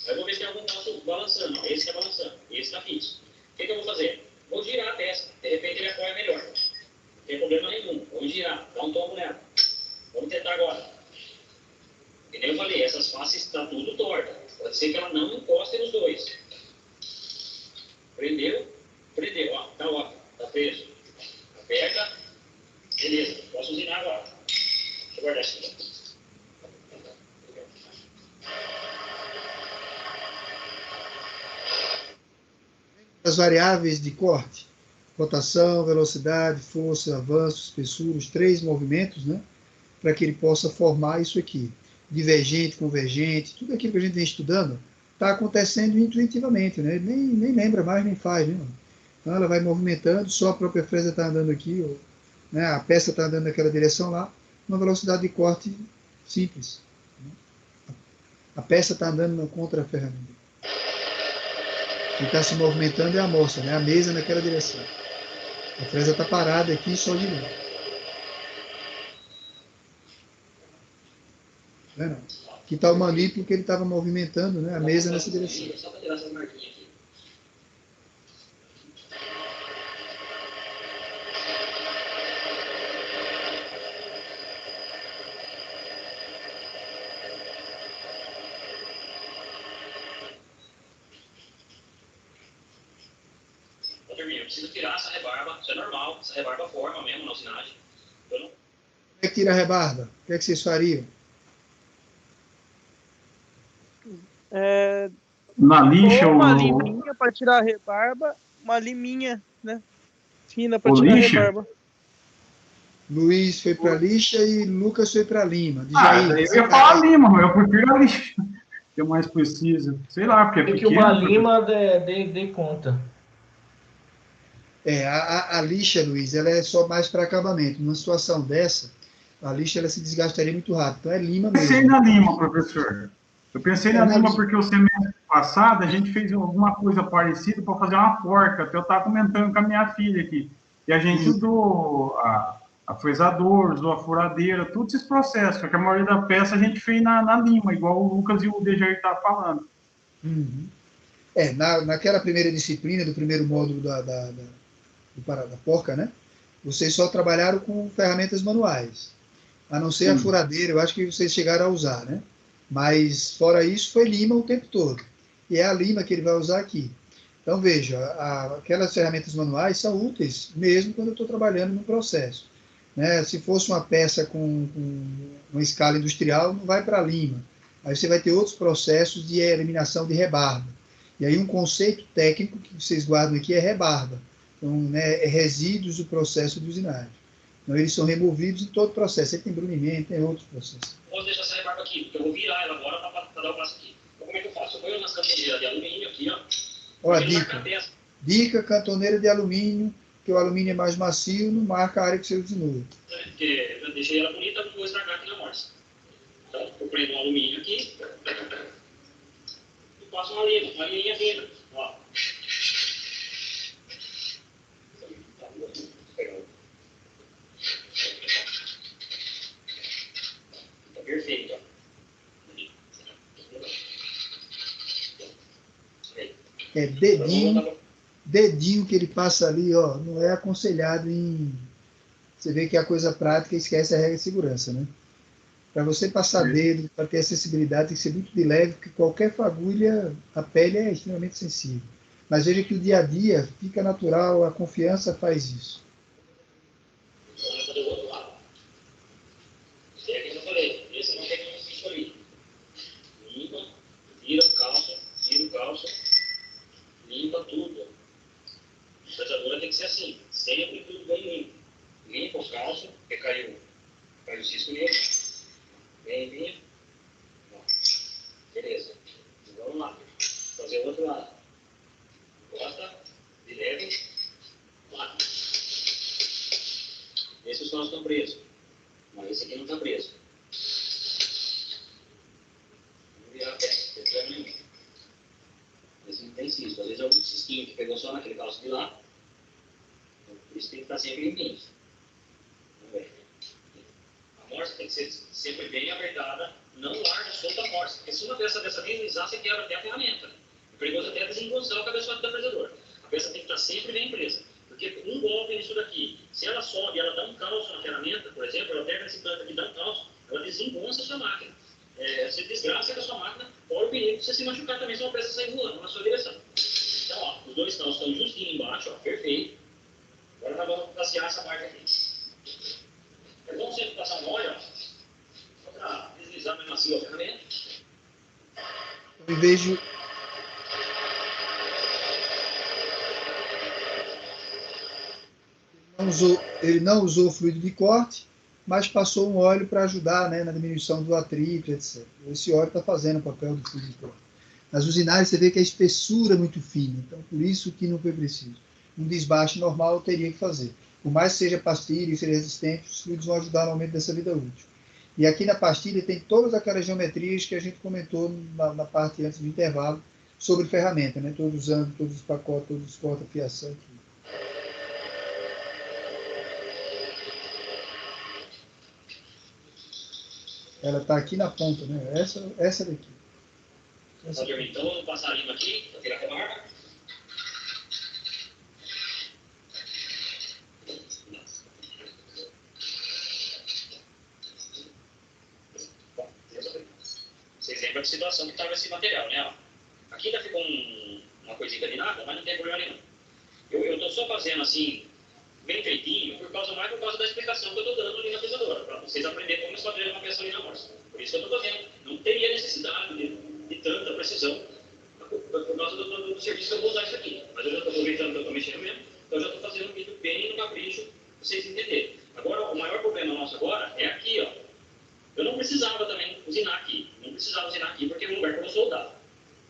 Aí eu vou ver se tem algum calço balançando. Esse está balançando, esse está fixo. O que eu vou fazer? Vou girar a peça. De repente ele apoia melhor. Não tem problema nenhum. Vamos girar, dá um tombo nela. Vamos tentar agora. E nem eu falei, essas faces estão tudo tortas. Pode ser que ela não encoste nos dois. Prendeu, ó, tá ótimo, tá preso. Aperta, beleza, posso usinar agora. Deixa eu guardar isso aqui. As variáveis de corte, rotação, velocidade, força, avanço, espessura, os 3 movimentos, né? Para que ele possa formar isso aqui. Divergente, convergente, tudo aquilo que a gente vem estudando está acontecendo intuitivamente, né? Nem lembra mais, nem faz, né? Então ela vai movimentando, só a própria fresa está andando aqui, ou, né? A peça está andando naquela direção lá, uma velocidade de corte simples. Né? A peça está andando contra a ferramenta. Quem está se movimentando é a moça, né? A mesa naquela direção. A fresa está parada aqui, só girando. Não é não? Aqui está o manípulo que ele estava movimentando, né? A mesa nessa direção. Só para tirar essas marquinhas aqui. Eu preciso tirar essa rebarba, isso é normal, essa rebarba forma mesmo na usinagem. Eu não... Como é que tira a rebarba? O que é que vocês fariam? Na lixa Ou ou uma no... liminha para tirar a rebarba, uma liminha, né? Fina para Ou tirar lixa? a rebarba. Luiz foi para lixa e Lucas foi para lima. De Ah, Jair, eu ia falar lima, mas eu prefiro a lixa, que é mais precisa. Sei lá, porque é Tem que pequeno. uma lima dê conta. A lixa, Luiz, ela é só mais para acabamento. Numa situação dessa, a lixa ela se desgastaria muito rápido. Então é lima Eu pensei mesmo. na lima, professor. Eu pensei na na lima lixa. porque o semestre passado a gente fez alguma coisa parecida para fazer uma porca. Até eu estava comentando com a minha filha aqui. E a gente usou a fresador, usou a furadeira, todos esses processos. Só que a maioria da peça a gente fez na lima, igual o Lucas e o Dejair estavam falando. Uhum. Naquela primeira disciplina, do primeiro módulo da porca, né? Vocês só trabalharam com ferramentas manuais. A não ser a furadeira, eu acho que vocês chegaram a usar, né? Mas, fora isso, foi lima o tempo todo. E é a lima que ele vai usar aqui. Então, veja, aquelas ferramentas manuais são úteis, mesmo quando eu estou trabalhando no processo. Né? Se fosse uma peça com uma escala industrial, não vai para lima. Aí você vai ter outros processos de eliminação de rebarba. E aí um conceito técnico que vocês guardam aqui é rebarba. Então, né, é resíduos do processo de usinagem. Então, eles são removidos em todo o processo. Aí tem brunimento, tem outros processos. Posso deixar essa rebarba aqui, porque eu vou virar ela agora para dar o passo aqui. Então, como é que eu faço? Eu ponho nas cantoneiras de alumínio aqui, ó. Olha a dica. Dica, cantoneira de alumínio, que o alumínio é mais macio, não marca a área que você usinou. Porque eu deixei ela bonita, não vou estragar aqui na morsa. Então, eu prendo o alumínio aqui e passo uma linha fina. Ó. Tá perfeito, ó. É dedinho que ele passa ali, ó, não é aconselhado em... Você vê que é a coisa prática e esquece a regra de segurança, né? Para você passar dedo, para ter acessibilidade, tem que ser muito de leve, porque qualquer fagulha, a pele é extremamente sensível. Mas veja que o dia a dia fica natural, a confiança faz isso. Vamos fazer o outro lado. Esse é que eu falei, esse não tem como assistir ali. Limpa, tira o calço, limpa, limpa tudo. A fresadora tem que ser assim, sempre tudo bem limpo. Limpa o calço, porque caiu o cisco nele. Bem limpo. Beleza. Vamos lá. Fazer o outro lado. Encosta, de leve, lá. Esses os calços estão presos. Mas esse aqui não está preso. Vamos virar a peça, não tem problema nenhum. Esse não tem cisco. Às vezes é algum cisquinho que pegou só naquele calço de lá. Então, por isso tem que estar sempre limpinho. Vamos ver. A morsa tem que ser sempre bem apertada. Não larga solta a morsa. Porque se uma peça dessa deslizar, você quebra até a ferramenta. É perigoso até desengonçar o cabeçote da fresadora. A peça tem que estar sempre bem presa. Porque um golpe nisso daqui, se ela sobe e ela dá um calço na ferramenta, por exemplo, ela pega esse canto aqui e dá um calço, ela desengonça a sua máquina. Você desgraça com a sua máquina, corre o perigo de você se machucar também se uma peça sair voando na sua direção. Então, ó, os dois calços estão justinho embaixo, ó, perfeito. Agora nós vamos passear essa parte aqui. É bom sempre passar um óleo, ó, só para deslizar mais macio a ferramenta. Em vez de... Ele não usou fluido de corte, mas passou um óleo para ajudar, né, na diminuição do atrito, etc. Esse óleo está fazendo o papel do fluido de corte. Nas usinárias você vê que a espessura é muito fina, então por isso que não foi preciso. Um desbaste normal eu teria que fazer. Por mais que seja pastilha e seja resistente, os fluidos vão ajudar no aumento dessa vida útil. E aqui na pastilha tem todas aquelas geometrias que a gente comentou na parte antes do intervalo sobre ferramenta, né? Todos os ângulos, todos os pacotes, todos os corta-fiação aqui. Ela está aqui na ponta, né? Essa daqui. Essa daqui. Então, vamos passar a limpa aqui, para tirar a barba. Vocês lembram da situação que estava esse material, né? Aqui ainda ficou uma coisinha de nada, mas não tem problema nenhum. Eu estou só fazendo assim, bem feitinho, por causa da explicação que eu estou dando ali na fresadora, para vocês aprenderem como esquadrilhar uma peça ali na morsa. Por isso que eu estou fazendo. Não teria necessidade de tanta precisão por causa do serviço que eu vou usar isso aqui. Mas eu já estou aproveitando que eu estou mexendo mesmo, então eu já estou fazendo um vídeo bem no capricho, para vocês entenderem. Agora, o maior problema nosso agora é aqui, ó. Eu não precisava também usinar aqui. Não precisava usinar aqui porque é um lugar que eu vou soldar.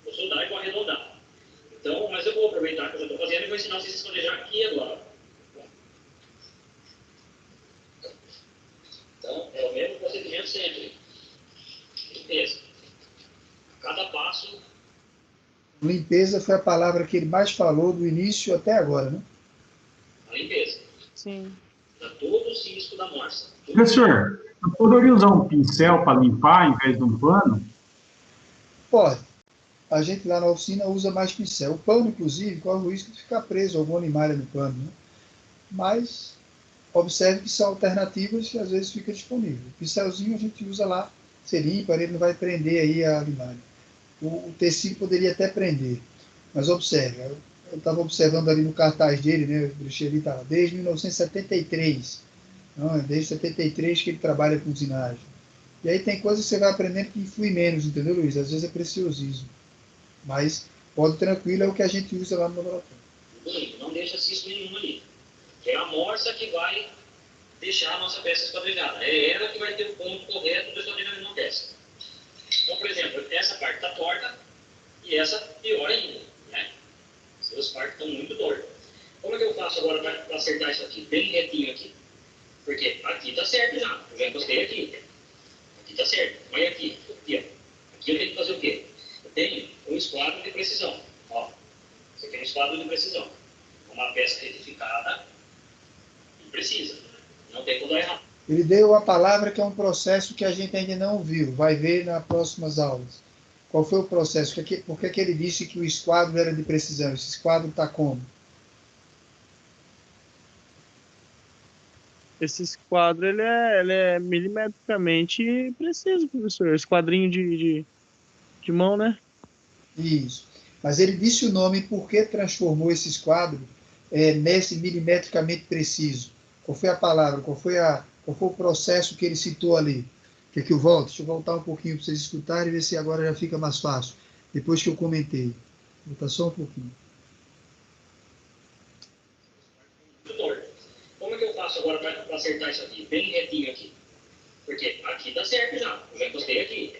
Vou soldar e vou arredondar. Então, mas eu vou aproveitar que eu já estou fazendo e vou ensinar vocês a escondejar aqui agora. Então, é o mesmo procedimento sempre. Limpeza. A cada passo... Limpeza foi a palavra que ele mais falou do início até agora, né? A limpeza. Sim. Para todo o cisco da morsa. Professor, eu poderia usar um pincel para limpar em vez de um pano? Pode. A gente lá na oficina usa mais pincel. O pano, inclusive, corre o risco de ficar preso alguma animalha no pano, né? Mas observe que são alternativas que às vezes fica disponível. O pincelzinho a gente usa lá, você limpa, ele não vai prender aí a animalha. O tecido poderia até prender, mas observe, eu estava observando ali no cartaz dele, né, o Bricheli estava desde 1973, não, desde 73 que ele trabalha com usinagem. E aí tem coisas que você vai aprendendo que influi menos, entendeu, Luiz? Às vezes é preciosismo, mas pode tranquilo, é o que a gente usa lá no laboratório. Bonito, não deixa cisco nenhum ali. É a morsa que vai deixar a nossa peça esquadrilhada. É ela que vai ter o ponto correto do esquadrilhamento da peça. Então, por exemplo, essa parte está torta e essa pior ainda, né? As duas partes estão muito tortas. Como é que eu faço agora para acertar isso aqui? Bem retinho aqui. Porque aqui está certo já. Eu já encostei aqui. Aqui está certo. Olha aqui. Aqui, ó. Aqui eu tenho que fazer o quê? Eu tenho um esquadro de precisão. Ó. Isso aqui é um esquadro de precisão. Uma peça retificada e precisa. Não tem como dar errado. Ele deu a palavra que é um processo que a gente ainda não viu, vai ver nas próximas aulas. Qual foi o processo? Por que ele disse que o esquadro era de precisão? Esse esquadro está como? Esse esquadro ele é milimetricamente preciso, professor. Esquadrinho de mão, né? Isso. Mas ele disse o nome por que transformou esse esquadro nesse milimetricamente preciso. Qual foi a palavra? Qual foi o processo que ele citou ali? Quer que eu volte? Deixa eu voltar um pouquinho para vocês escutarem e ver se agora já fica mais fácil. Depois que eu comentei. Vou voltar só um pouquinho. que eu faço agora para acertar isso aqui? Bem retinho aqui. Porque aqui tá certo já. Eu já encostei aqui.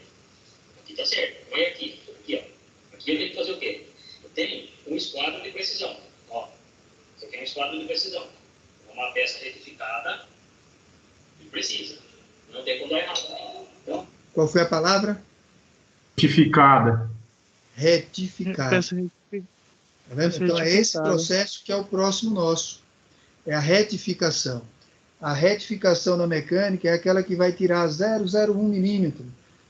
Aqui tá certo. Vai aqui. Aqui, ó. Aqui eu tenho que fazer o quê? Eu tenho um esquadro de precisão. Ó. Isso aqui é um esquadro de precisão. É uma peça retificada e precisa. Não tem como dar errado. Então, Qual foi a palavra? Retificada. Retificada. Peça Tá vendo? Então é esse processo que é o próximo nosso. É a retificação. A retificação na mecânica é aquela que vai tirar 0,01 milímetro,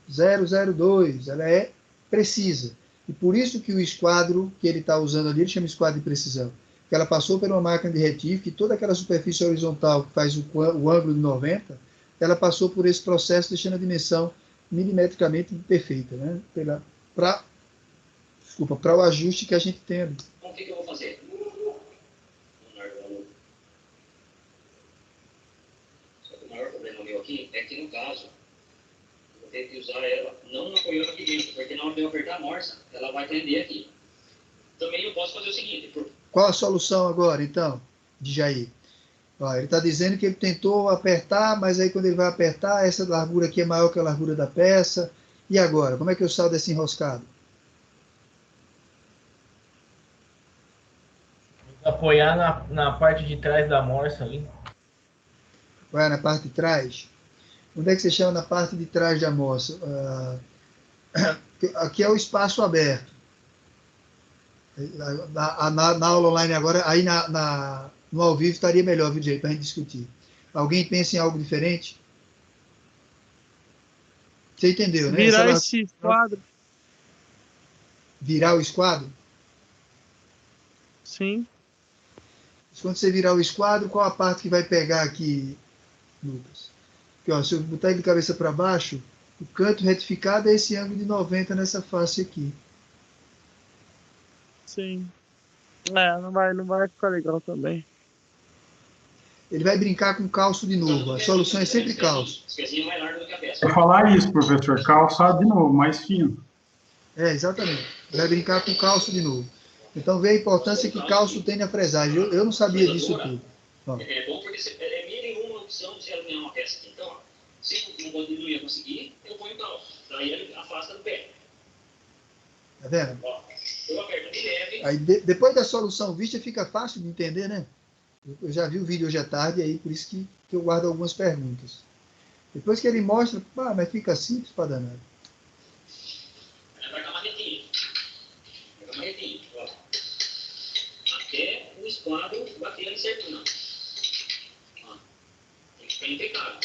0,02, ela é precisa. E por isso que o esquadro que ele está usando ali, ele chama esquadro de precisão. Que ela passou por uma máquina de retífica e toda aquela superfície horizontal que faz o ângulo de 90, ela passou por esse processo deixando a dimensão milimetricamente perfeita, né? Para o ajuste que a gente tem ali. o que eu vou fazer? O maior problema meu aqui é que, no caso, eu vou ter que usar ela não apoiando aqui dentro, porque na hora de eu apertar a morsa, ela vai prender aqui. Também eu posso fazer o seguinte. Qual a solução agora, então, de Jair? Ó, ele está dizendo que ele tentou apertar, mas aí quando ele vai apertar, essa largura aqui é maior que a largura da peça. E agora? Como é que eu saio desse enroscado? Apoiar na parte de trás da morsa ali. Vai na parte de trás? Onde é que você chama na parte de trás da morsa? Aqui é o espaço aberto. Na aula online agora, aí no ao vivo estaria melhor, viu, para a gente discutir. Alguém pensa em algo diferente? Você entendeu, né? Virar esse quadro. Virar o esquadro? Sim. Quando você virar o esquadro, qual a parte que vai pegar aqui, Lucas? Porque, ó, se eu botar ele de cabeça para baixo, o canto retificado é esse ângulo de 90 nessa face aqui. Sim. Não vai ficar legal também. Ele vai brincar com calço de novo. A solução é sempre calço. Vou falar isso, professor. Calçado de novo, mais fino. Exatamente. Vai brincar com calço de novo. Então vê a importância que calço tem na fresagem. Eu não sabia disso tudo. Ó. É bom porque é mira uma opção de se alinhar uma peça aqui. Então, ó, se não ia conseguir, eu ponho calço. Daí ele afasta do pé. Tá vendo? Ó, eu aperto de leve. Aí depois da solução vista fica fácil de entender, né? Eu já vi o vídeo hoje à tarde, aí por isso que eu guardo algumas perguntas. Depois que ele mostra, mas fica simples para danado. Vai ficar retinho. Vai ficar retinho, ó. Até o esquadro bater ali certinho. Ó. Tem que ficar impecável.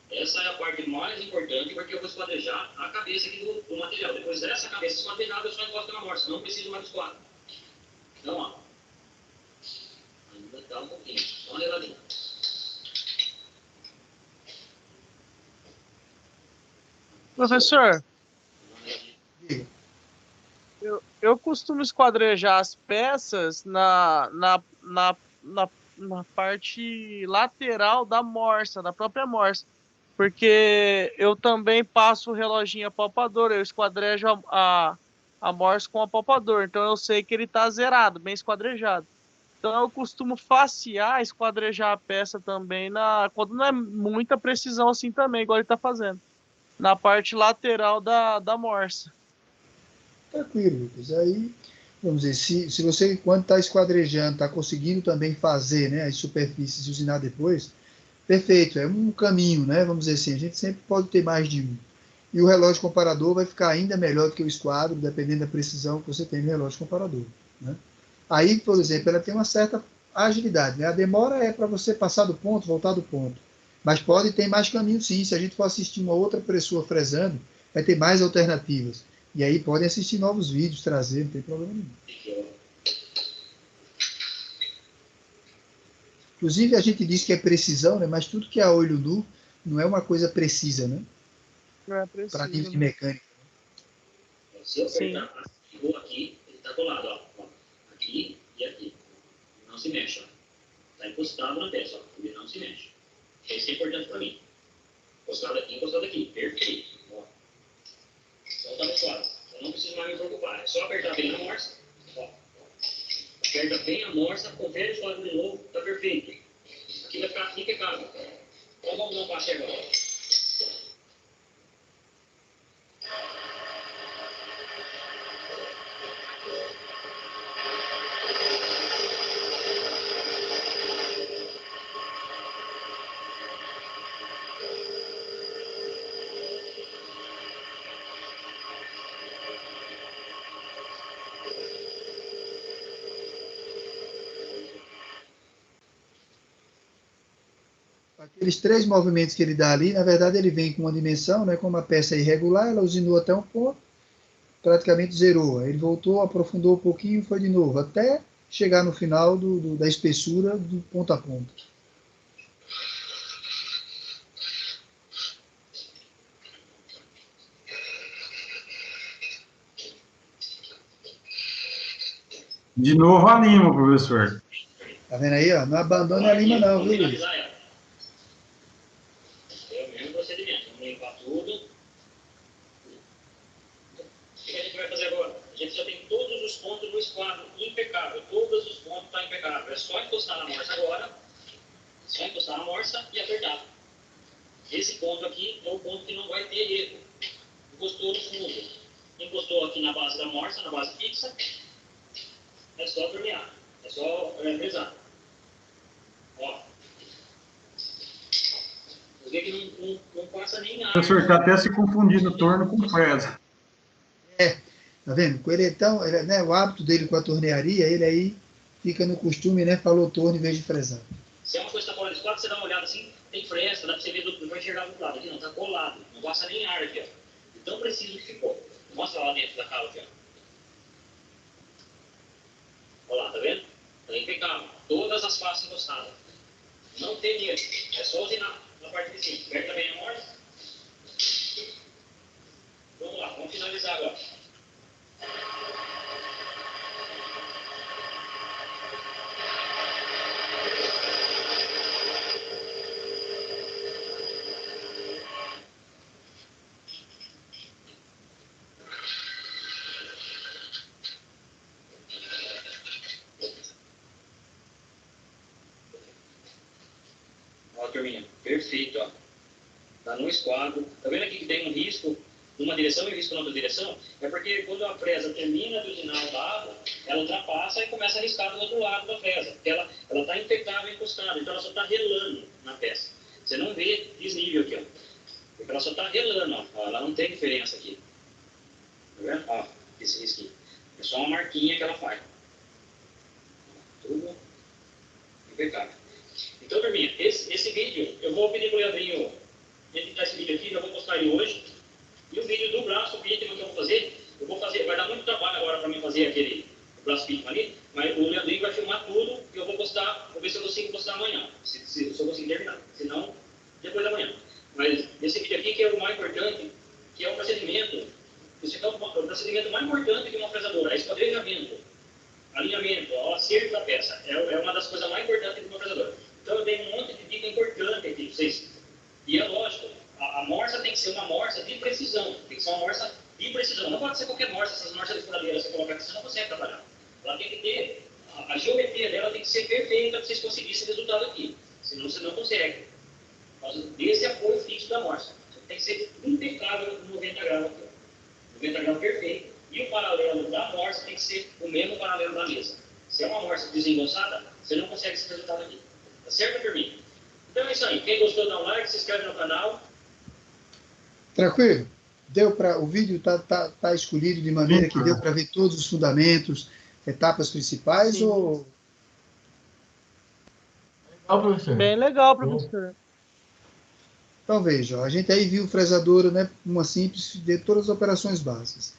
Essa é a parte mais importante, porque eu vou esquadrejar a cabeça aqui do material. Depois dessa cabeça esquadrejada, eu só encosto na morsa. Não preciso mais do esquadro. Então, ó. Ainda dá um pouquinho. Só uma reladinha. Professor, eu costumo esquadrejar as peças na parte lateral da morsa, da própria morsa. Porque eu também passo o reloginho apalpador, eu esquadrejo a morsa com o apalpador. Então eu sei que ele está zerado, bem esquadrejado. Então eu costumo facear, esquadrejar a peça também, quando não é muita precisão assim também, igual ele está fazendo. Na parte lateral da morsa. Tranquilo, Lucas. Aí, vamos dizer, se você, quando está esquadrejando, está conseguindo também fazer, né, as superfícies e usinar depois, perfeito, é um caminho, né? Vamos dizer assim, a gente sempre pode ter mais de um. E o relógio comparador vai ficar ainda melhor do que o esquadro, dependendo da precisão que você tem no relógio comparador, né? Aí, por exemplo, ela tem uma certa agilidade, né? A demora é para você passar do ponto, voltar do ponto. Mas pode ter mais caminho sim. Se a gente for assistir uma outra pessoa fresando, vai ter mais alternativas. E aí podem assistir novos vídeos, trazer, não tem problema nenhum. Inclusive, a gente diz que é precisão, né? Mas tudo que é a olho nu não é uma coisa precisa, né? Não é preciso. Para nível de mecânica. Se eu apertar aqui, ele está colado, ó. Aqui e aqui. Não se mexe, ó. Está encostado na peça, ó. Ele não se mexe. Isso é importante para mim. Encostado aqui. Perfeito. Ó. Então tá adequado. Eu não preciso mais me preocupar. É só apertar bem a morsa. Ó. Aperta bem a morsa, confere o código de novo, tá perfeito. Aqui vai ficar impecável. Então vamos dar um passe agora. Aqueles 3 movimentos que ele dá ali, na verdade ele vem com uma dimensão, né, como a peça é irregular, ela usinou até um ponto, praticamente zerou. Aí ele voltou, aprofundou um pouquinho, foi de novo, até chegar no final da espessura do ponto a ponto. De novo a lima, professor. Tá vendo aí, ó? Não abandone a lima não, viu, Luiz? É o mesmo procedimento. Vamos limpar tudo. O que a gente vai fazer agora? A gente já tem todos os pontos no esquadro impecável. Todos os pontos estão impecáveis. É só encostar na morsa agora. Só encostar na morsa e apertar. Esse ponto aqui é o ponto que não vai ter erro. Encostou no fundo. Encostou aqui na base da morsa, na base fixa. É só tornear. É só rezar. Ó. Você vê que não passa nem nada. Professor, está até se confundindo torno com fresa. Tá vendo? Com ele, então, ele, né, o hábito dele com a tornearia, ele aí fica no costume, né? Falou torno em vez de fresar. Se é uma coisa que está fora do esquadro, você dá uma olhada assim, tem fresta, dá para você ver, não vai enxergar do outro lado. Aqui não, está colado. Não passa nem ar aqui, ó. De tão preciso que ficou. Mostra lá dentro da cala aqui, ó. Olha lá, tá vendo? Está impecável. Todas as faces encostadas. Não tem medo. É só usinar na parte de cima. Aperta bem a morsa. Vamos lá, vamos finalizar agora. Ó, turminha, perfeito, ó. Tá no esquadro. Tá vendo aqui que tem um risco numa direção e um risco na outra direção? É porque quando a fresa termina de usinar o lado, ela ultrapassa e começa a riscar do outro lado da fresa. Porque ela tá impecável encostada, então ela só tá relando na peça. Você não vê desnível aqui, ó. Porque ela só tá relando, ó. Ela não tem diferença aqui. Tá vendo? Ó, esse risquinho. É só uma marquinha que ela faz. Tudo impecável. Então, turminha, esse vídeo, eu vou pedir para o Leandrinho editar esse vídeo aqui, já vou postar ele hoje. E o vídeo do braço vítima que eu vou fazer, vai dar muito trabalho agora para mim fazer aquele braço vítima ali, mas o Leandrinho vai filmar tudo e eu vou postar, vou ver se eu consigo postar amanhã, se eu conseguir terminar, se não, depois da manhã. Mas esse vídeo aqui que é o mais importante, que é o procedimento, o procedimento mais importante de uma fresadora, é esquadrinhamento, alinhamento, o acerto da peça, é uma das coisas mais importantes de uma fresadora. Então eu dei um monte de dica importante aqui para vocês. E é lógico, a morsa tem que ser uma morsa de precisão. Tem que ser uma morsa de precisão. Não pode ser qualquer morsa, essas morsas de furadeira você colocar aqui, você não consegue trabalhar. Ela tem que ter, a geometria dela tem que ser perfeita para vocês conseguirem esse resultado aqui. Senão você não consegue. Por causa desse apoio fixo da morsa. Tem que ser impecável no 90 graus aqui. 90 graus perfeito. E o paralelo da morsa tem que ser o mesmo paralelo da mesa. Se é uma morsa desengonçada, você não consegue esse resultado aqui. Tá certo, turminha? Então é isso aí. Quem gostou, dá um like, se inscreve no canal. Tranquilo? Deu para o vídeo tá escolhido de maneira que deu para ver todos os fundamentos, etapas principais. Sim. Ou Legal, professor. Bem legal, professor. então veja, ó, a gente aí viu fresadora, né, uma simples de todas as operações básicas.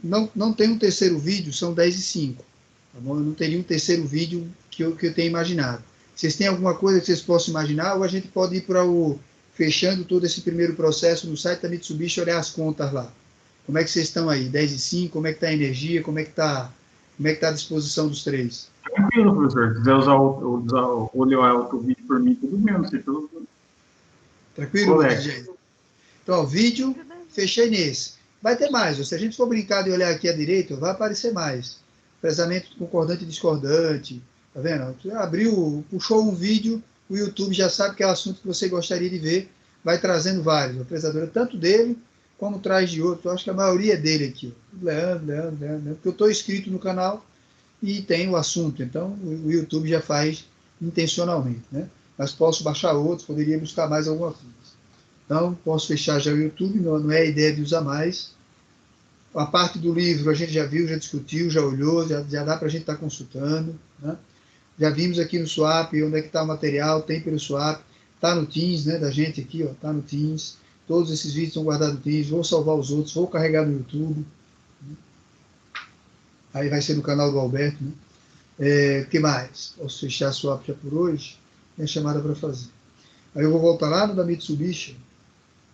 Não tem um terceiro vídeo, são 10 e 5. Tá bom? Eu não teria um terceiro vídeo que eu tenha imaginado. Vocês têm alguma coisa que vocês possam imaginar, ou a gente pode ir para o fechando todo esse primeiro processo no site da Mitsubishi, olhar as contas lá. Como é que vocês estão aí? 10 e 5, como é que está a energia, como é que está a disposição dos três? Tranquilo, professor. Se quiser olhar outro vídeo por mim, tudo bem, não sei tudo. Tranquilo, DJ? Então, ó, vídeo, fechei nesse. vai ter mais. Se a gente for brincar de olhar aqui à direita, vai aparecer mais. Fresamento concordante e discordante. Tá vendo? Abriu, puxou um vídeo, o YouTube já sabe que é o assunto que você gostaria de ver, vai trazendo vários. A fresadora, tanto dele, como traz de outro. Eu acho que a maioria é dele aqui. Leandro, porque eu estou inscrito no canal e tem o assunto. Então, o YouTube já faz intencionalmente, né? Mas posso baixar outros, poderia buscar mais alguma coisa. Então, posso fechar já o YouTube, não é a ideia de usar mais. A parte do livro a gente já viu, já discutiu, já olhou, já dá para a gente estar consultando, né? Já vimos aqui no Swap onde é que está o material, tem pelo Swap, está no Teams, né, da gente aqui, ó, está no Teams. Todos esses vídeos estão guardados no Teams, vou salvar os outros, vou carregar no YouTube. Aí vai ser no canal do Alberto, né? O que mais? Posso fechar a Swap já por hoje? Tem a chamada para fazer. Aí eu vou voltar lá no da Mitsubishi,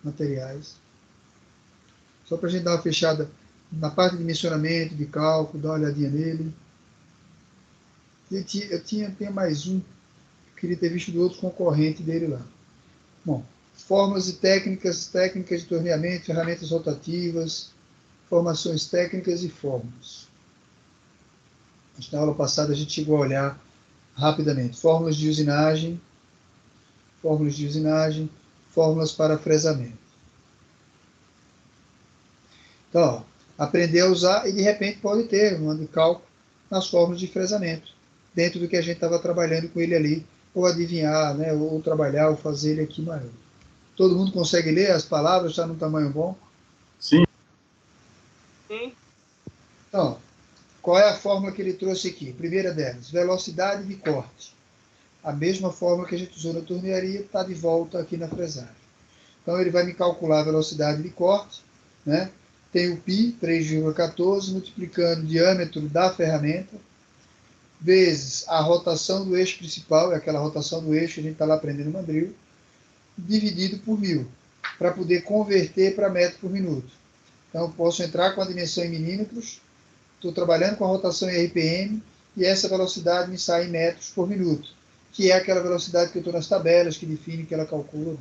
materiais. Só para a gente dar uma fechada na parte de dimensionamento, de cálculo, dar uma olhadinha nele. Eu tinha mais um, queria ter visto do outro concorrente dele lá. Bom, fórmulas e técnicas de torneamento, ferramentas rotativas, formações técnicas e fórmulas. Acho que na aula passada a gente chegou a olhar rapidamente. Fórmulas de usinagem, fórmulas para fresamento. Então, ó, aprender a usar e de repente pode ter um de cálculo nas fórmulas de fresamento, dentro do que a gente estava trabalhando com ele ali, ou adivinhar, né, ou trabalhar, ou fazer ele aqui maior. Todo mundo consegue ler as palavras, está num tamanho bom? Sim. Sim. Então, qual é a fórmula que ele trouxe aqui? Primeira delas, velocidade de corte. A mesma fórmula que a gente usou na tornearia está de volta aqui na fresagem. Então, ele vai me calcular a velocidade de corte, né? Tem o π, 3,14, multiplicando o diâmetro da ferramenta, vezes a rotação do eixo principal, é aquela rotação do eixo que a gente está lá aprendendo mandril, dividido por 1000, para poder converter para metro por minuto. Então, eu posso entrar com a dimensão em milímetros, estou trabalhando com a rotação em RPM, e essa velocidade me sai em metros por minuto, que é aquela velocidade que eu estou nas tabelas, que define que ela calcula.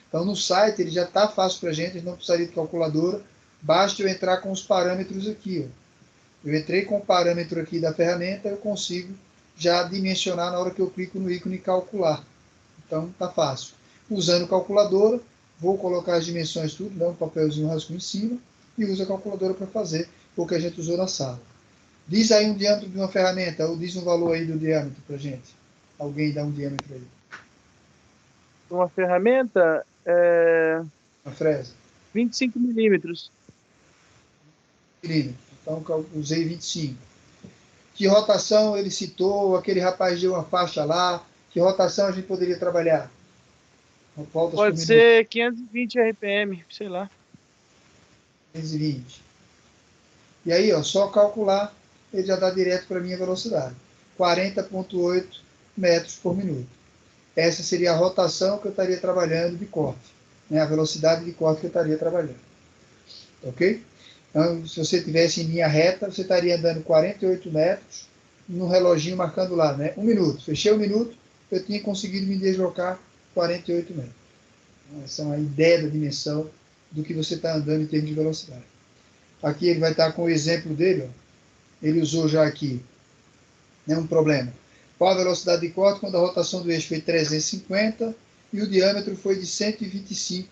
Então, no site, ele já está fácil para a gente não precisaria de calculadora, basta eu entrar com os parâmetros aqui, ó. Eu entrei com o parâmetro aqui da ferramenta, eu consigo já dimensionar na hora que eu clico no ícone calcular. Então, está fácil. Usando calculadora, vou colocar as dimensões tudo, dá um papelzinho rascunho em cima, e uso a calculadora para fazer o que a gente usou na sala. Diz aí um diâmetro de uma ferramenta, ou diz um valor aí do diâmetro para a gente. Alguém dá um diâmetro aí. Uma ferramenta A fresa. 25 milímetros. Então, usei 25. Que rotação ele citou? Aquele rapaz deu uma faixa lá. Que rotação a gente poderia trabalhar? Pode ser 520 RPM, sei lá. 520. E aí, ó, só calcular, ele já dá direto para a minha velocidade. 40,8 metros por minuto. Essa seria a rotação que eu estaria trabalhando de corte. Né? A velocidade de corte que eu estaria trabalhando. Ok? Então, se você tivesse em linha reta, você estaria andando 48 metros no reloginho marcando lá, né? 1 minuto. Fechei 1 minuto, eu tinha conseguido me deslocar 48 metros. Então, essa é uma ideia da dimensão do que você está andando em termos de velocidade. Aqui ele vai estar com o exemplo dele, ó. Ele usou já aqui, né, um problema. Qual a velocidade de corte quando a rotação do eixo foi 350 e o diâmetro foi de 125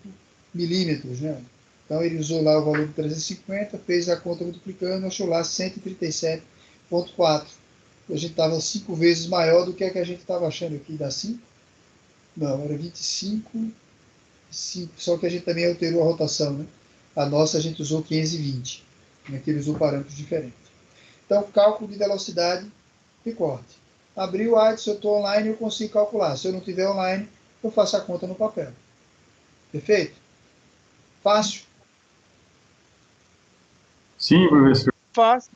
milímetros, né? Então, ele usou lá o valor de 350, fez a conta multiplicando, achou lá 137,4. A gente estava 5 vezes maior do que a que a gente estava achando aqui. Dá 5? Não, era 25, 5, só que a gente também alterou a rotação, né? A nossa a gente usou 520, né? Que ele usou parâmetros diferentes. Então, cálculo de velocidade de corte. Abri o AD, se eu estou online, eu consigo calcular. Se eu não estiver online, eu faço a conta no papel. Perfeito? Fácil? Sim, professor. Fácil.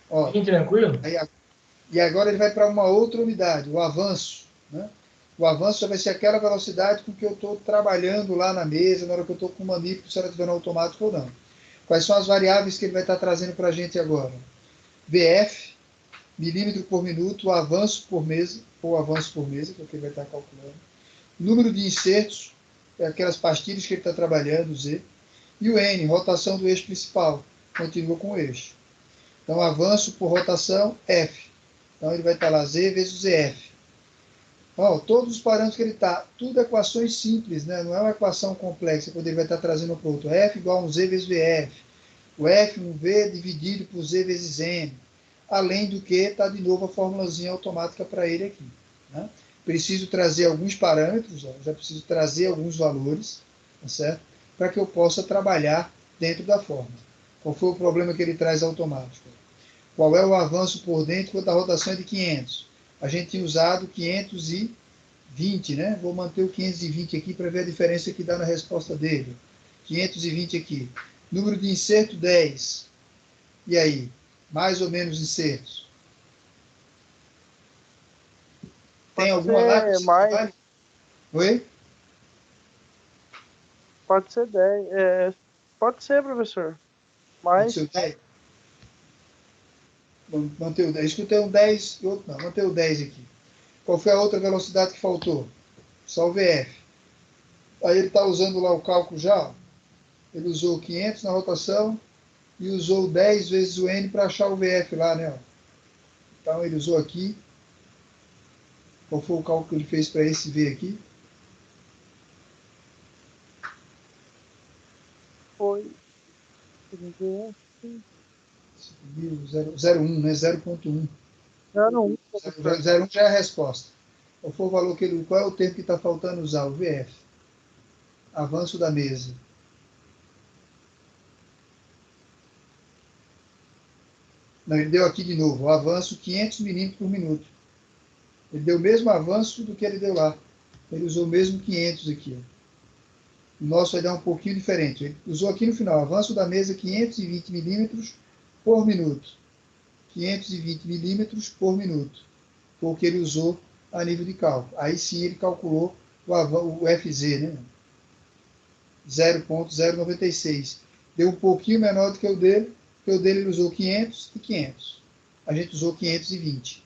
Ó, Bem tranquilo? e agora ele vai para uma outra unidade, o avanço. Né? O avanço já vai ser aquela velocidade com que eu estou trabalhando lá na mesa, na hora que eu estou com o manípulo, se ela estiver no automático ou não. Quais são as variáveis que ele vai estar trazendo para a gente agora? VF, milímetro por minuto, o avanço por mesa, ou avanço por mesa, que é o que ele vai estar calculando. Número de insertos, aquelas pastilhas que ele está trabalhando, Z. E o N, rotação do eixo principal, continua com o eixo. Então, avanço por rotação, F. Então, ele vai estar lá, Z vezes ZF. Ó, todos os parâmetros que ele está, tudo equações simples, né? Não é uma equação complexa, quando ele vai estar trazendo para o outro. F igual a um Z vezes VF. O F, um V dividido por Z vezes N. Além do que, está de novo a formulazinha automática para ele aqui. Né? Preciso trazer alguns parâmetros, ó, já preciso trazer alguns valores, tá certo? Para que eu possa trabalhar dentro da fórmula. Qual foi o problema que ele traz automático? Qual é o avanço por dentro quando a rotação é de 500? A gente tinha usado 520, né? Vou manter o 520 aqui para ver a diferença que dá na resposta dele. 520 aqui. Número de inserto, 10. E aí? Mais ou menos insertos? Tem alguma lá que você trabalha? Oi? Pode ser 10. Pode ser, professor. Pode ser o 10? Vamos manter o 10. Escutei um 10 e outro não. Manter o 10 aqui. Qual foi a outra velocidade que faltou? Só o VF. Aí ele está usando lá o cálculo já. Ó. Ele usou 500 na rotação e usou 10 vezes o N para achar o VF lá, né? Ó. Então ele usou aqui. Qual foi o cálculo que ele fez para esse V aqui? Foi 0,1, né? 0,1. 0,1. 0,1 já é a resposta. Qual foi o valor que ele... Qual é o tempo que está faltando usar? O VF. Avanço da mesa. Não, ele deu aqui de novo. O avanço 500 milímetros por minuto. Ele deu o mesmo avanço do que ele deu lá. Ele usou o mesmo 500 aqui. Ó. O nosso vai dar um pouquinho diferente. Ele usou aqui no final. Avanço da mesa 520 milímetros por minuto. 520 milímetros por minuto. Foi o que ele usou a nível de cálculo. Aí sim ele calculou o FZ, né? 0,096. Deu um pouquinho menor do que o dele, porque o dele ele usou 500 e 500. A gente usou 520.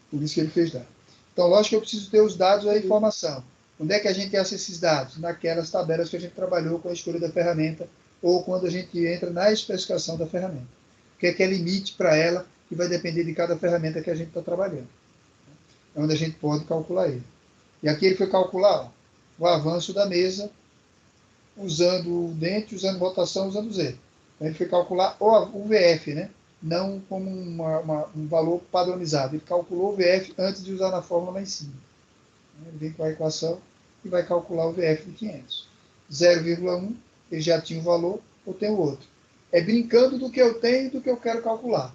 Por isso que ele fez lá. Então, lógico que eu preciso ter os dados da informação. Onde é que a gente acessa esses dados? Naquelas tabelas que a gente trabalhou com a escolha da ferramenta ou quando a gente entra na especificação da ferramenta. O que é limite para ela, que vai depender de cada ferramenta que a gente está trabalhando. É onde a gente pode calcular ele. E aqui ele foi calcular ó, o avanço da mesa usando o dente, usando rotação, usando Z. Então ele foi calcular o VF, né? Não como um valor padronizado. Ele calculou o VF antes de usar na fórmula lá em cima. Ele vem com a equação e vai calcular o VF de 500. 0,1, ele já tinha o valor, eu tenho outro. É brincando do que eu tenho e do que eu quero calcular.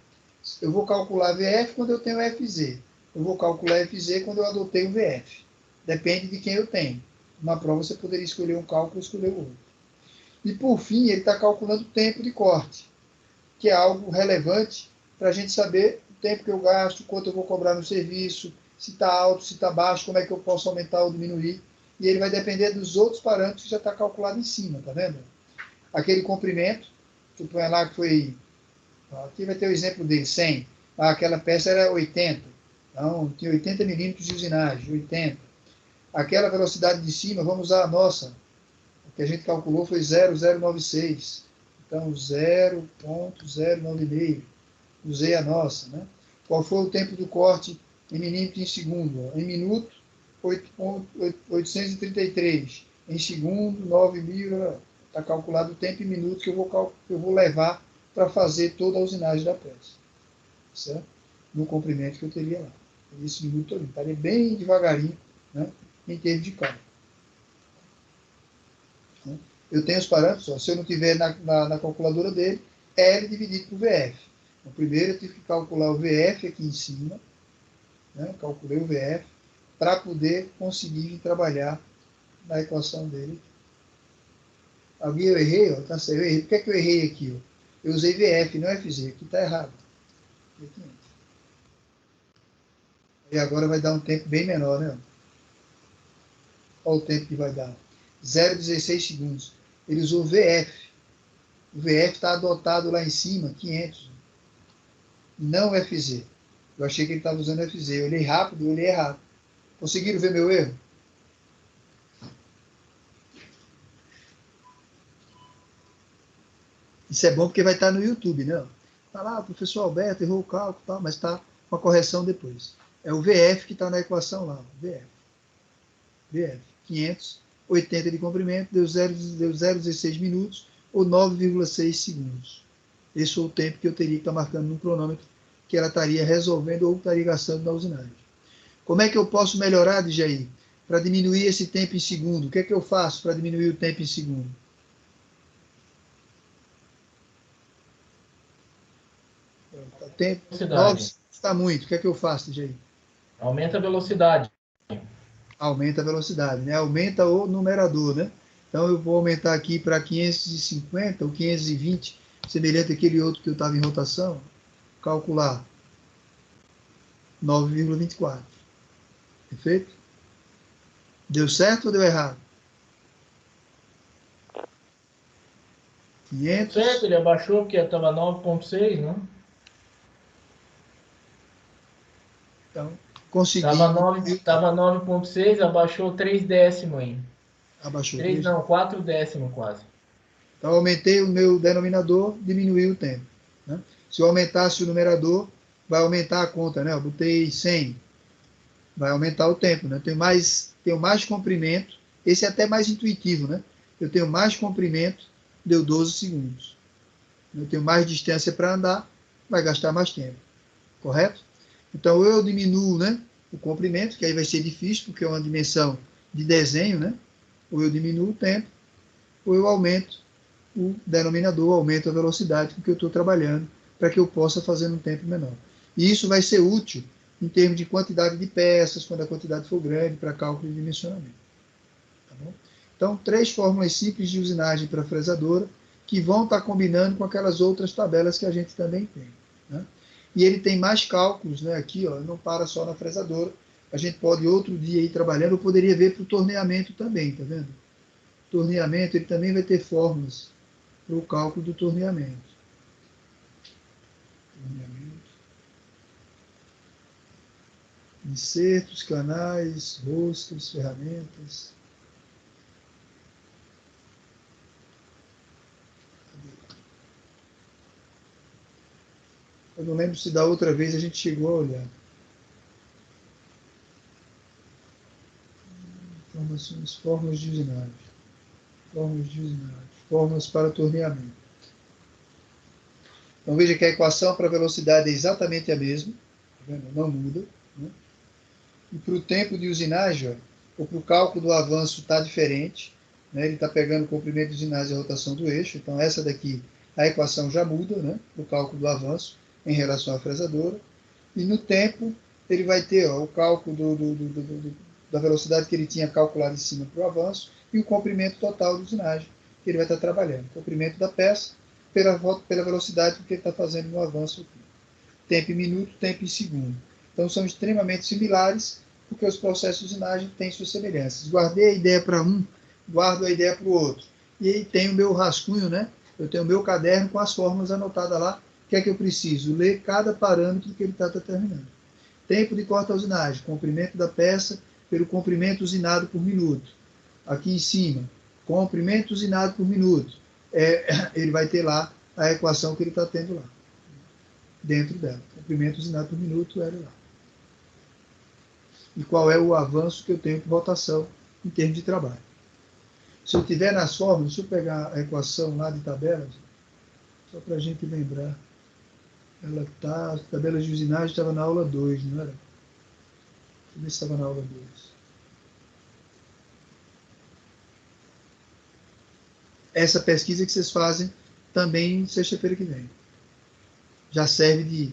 Eu vou calcular VF quando eu tenho FZ. Eu vou calcular FZ quando eu adotei o VF. Depende de quem eu tenho. Na prova você poderia escolher um cálculo ou escolher o outro. E por fim, ele está calculando o tempo de corte, que é algo relevante para a gente saber o tempo que eu gasto, quanto eu vou cobrar no serviço, se está alto, se está baixo, como é que eu posso aumentar ou diminuir. E ele vai depender dos outros parâmetros que já está calculado em cima, tá vendo? Aquele comprimento, que põe lá que foi... Aqui vai ter o exemplo dele, 100. Aquela peça era 80. Então, tinha 80 milímetros de usinagem, 80. Aquela velocidade de cima, vamos usar a nossa. O que a gente calculou foi 0,096. Então, 0,096. Usei a nossa, né? Qual foi o tempo do corte em milímetros em segundo? Em minuto, 833. Em segundo, 9.000. Está calculado o tempo em minutos que eu vou levar para fazer toda a usinagem da peça. Certo? No comprimento que eu teria lá. Esse minuto ali. Estaria bem devagarinho, né? Em termos de cálculo. Eu tenho os parâmetros, ó, se eu não tiver na calculadora dele, L dividido por VF. Então, primeiro eu tive que calcular o VF aqui em cima, né? Calculei o VF, para poder conseguir trabalhar na equação dele. Alguém eu errei? Ó, tá certo, eu errei. Por que é que eu errei aqui? Ó? Eu usei VF, não FZ, aqui está errado. E agora vai dar um tempo bem menor, né? Olha o tempo que vai dar. 0,16 segundos. Ele usou VF. O VF está adotado lá em cima, 500. Não FZ. Eu achei que ele estava usando FZ. Eu olhei rápido, eu olhei errado. Conseguiram ver meu erro? Isso é bom porque vai estar no YouTube, né? Está lá, o professor Alberto errou o cálculo, tal, mas está com a correção depois. É o VF que está na equação lá, VF. 580 de comprimento, deu 0,16 minutos ou 9,6 segundos. Esse foi o tempo que eu teria que estar marcando no cronômetro que ela estaria resolvendo ou estaria gastando na usinagem. Como é que eu posso melhorar, Djair? Para diminuir esse tempo em segundo. O que é que eu faço para diminuir o tempo em segundo? Tempo 9 está muito. O que é que eu faço, Djair? Aumenta a velocidade. Aumenta a velocidade, né? Aumenta o numerador, né? Então eu vou aumentar aqui para 550 ou 520, semelhante àquele outro que eu estava em rotação. Calcular 9,24. Perfeito? Deu certo ou deu errado? 500. Certo, ele abaixou porque estava 9,6, né? Então, consegui. Estava 9,6, abaixou 3 décimos aí. Abaixou 3 não, 4 décimos quase. Então, aumentei o meu denominador, diminui o tempo. Né? Se eu aumentasse o numerador, vai aumentar a conta, né? Eu botei 100, vai aumentar o tempo, né? Tenho mais comprimento, esse é até mais intuitivo, né? Eu tenho mais comprimento, deu 12 segundos. Eu tenho mais distância para andar, vai gastar mais tempo. Correto? Então, eu diminuo, né, o comprimento, que aí vai ser difícil, porque é uma dimensão de desenho, né? Ou eu diminuo o tempo, ou eu aumento o denominador, aumento a velocidade com que eu estou trabalhando, para que eu possa fazer num tempo menor. E isso vai ser útil em termos de quantidade de peças, quando a quantidade for grande, para cálculo de dimensionamento. Tá bom? Então, 3 fórmulas simples de usinagem para fresadora, que vão estar combinando com aquelas outras tabelas que a gente também tem. Né? E ele tem mais cálculos, né? Aqui, ó, não para só na fresadora. A gente pode outro dia ir trabalhando, eu poderia ver para o torneamento também, tá vendo? Torneamento, ele também vai ter fórmulas para o cálculo do torneamento. Insertos, canais, roscas, ferramentas. Eu não lembro se da outra vez a gente chegou a olhar. Informações, fórmulas de usinagem. Fórmulas para torneamento. Então veja que a equação para a velocidade é exatamente a mesma, tá vendo? Não muda. Né? E para o tempo de usinagem, ó, ou para o cálculo do avanço está diferente. Né? Ele está pegando o comprimento de usinagem e a rotação do eixo. Então essa daqui, a equação já muda, né? Para o cálculo do avanço em relação à fresadora. E no tempo, ele vai ter ó, o cálculo da velocidade que ele tinha calculado em cima para o avanço e o comprimento total de usinagem que ele vai estar trabalhando. Comprimento da peça pela velocidade que ele está fazendo no avanço aqui. Tempo em minuto, tempo em segundo. Então são extremamente similares, porque os processos de usinagem têm suas semelhanças. Guardei a ideia para um, guardo a ideia para o outro. E aí tem o meu rascunho, né? Eu tenho o meu caderno com as fórmulas anotadas lá. O que é que eu preciso? Ler cada parâmetro que ele está determinando. Tempo de corta-usinagem, comprimento da peça pelo comprimento usinado por minuto. Aqui em cima, comprimento usinado por minuto. Ele vai ter lá a equação que ele está tendo lá, dentro dela. Comprimento usinado por minuto era lá. E qual é o avanço que eu tenho por rotação em termos de trabalho. Se eu tiver nas fórmulas, deixa eu pegar a equação lá de tabelas, só para a gente lembrar. Ela está, a tabela de usinagem estava na aula 2, não era? Deixa eu ver se estava na aula 2. Essa pesquisa que vocês fazem também sexta-feira que vem. Já serve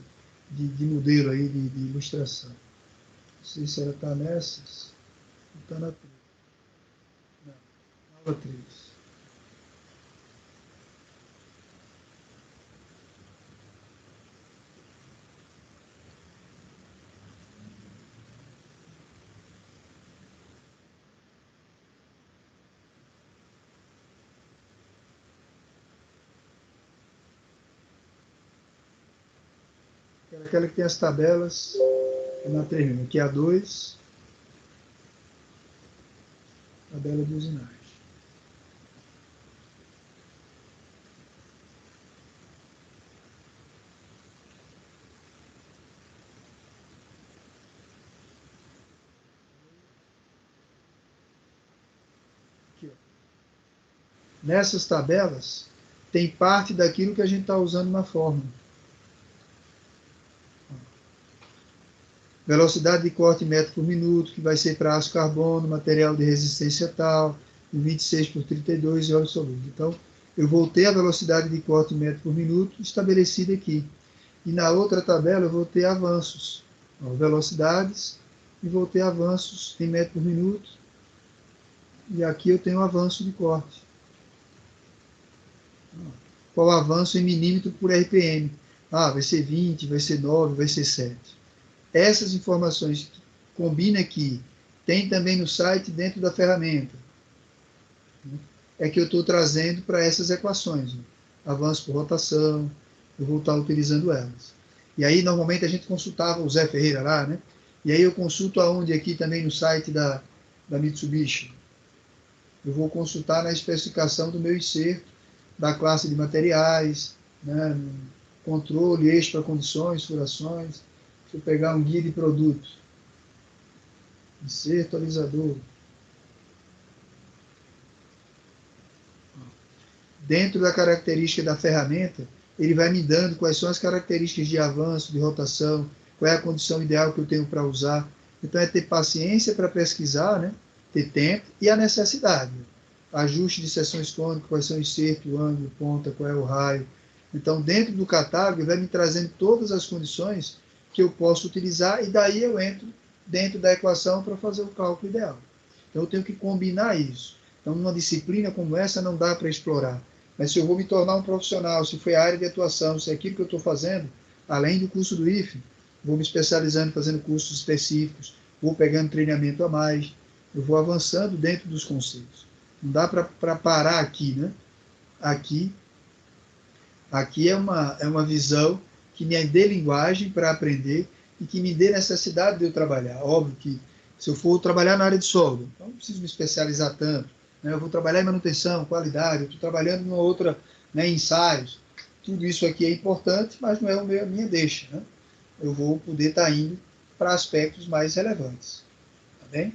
de modelo aí, de ilustração. Não sei se ela está nessas. Não está na 3. Não, na aula 3. Aquela que tem as tabelas na 3, que é a 2, tabela de usinagem. nessas tabelas, tem parte daquilo que a gente está usando na fórmula. Velocidade de corte em metro por minuto, que vai ser para aço carbono, material de resistência tal, 26 por 32 e óleo solúvel. Então, eu vou ter a velocidade de corte em metro por minuto estabelecida aqui. E na outra tabela eu vou ter avanços, velocidades, e vou ter avanços em metro por minuto. E aqui eu tenho avanço de corte. Qual o avanço em milímetro por RPM? Vai ser 20, vai ser 9, vai ser 7. Essas informações que combina aqui, tem também no site dentro da ferramenta. É que eu estou trazendo para essas equações. Avanço por rotação, eu vou estar utilizando elas. E aí, normalmente, a gente consultava o Zé Ferreira lá, né? E aí eu consulto aonde aqui também no site da Mitsubishi. Eu vou consultar na especificação do meu inserto, da classe de materiais, né? Controle, eixo para condições, furações. Deixa eu pegar um guia de produto. Inserto, alisador. Dentro da característica da ferramenta, ele vai me dando quais são as características de avanço, de rotação, qual é a condição ideal que eu tenho para usar. Então, é ter paciência para pesquisar, né? Ter tempo e a necessidade. Ajuste de seções cônicas, quais são o inserto, o ângulo, ponta, qual é o raio. Então, dentro do catálogo, ele vai me trazendo todas as condições que eu posso utilizar e daí eu entro dentro da equação para fazer o cálculo ideal. Então, eu tenho que combinar isso. Então, numa disciplina como essa, não dá para explorar. Mas se eu vou me tornar um profissional, se foi a área de atuação, se é aquilo que eu estou fazendo, além do curso do IFE, vou me especializando, fazendo cursos específicos, vou pegando treinamento a mais, eu vou avançando dentro dos conceitos. Não dá para parar aqui, né? Aqui é uma visão que me dê linguagem para aprender e que me dê necessidade de eu trabalhar. Óbvio que se eu for trabalhar na área de solda, então não preciso me especializar tanto. Eu vou trabalhar em manutenção, qualidade, eu estou trabalhando numa outra, né, ensaios. Tudo isso aqui é importante, mas não é a minha deixa. Né? Eu vou poder estar indo para aspectos mais relevantes. Tá bem?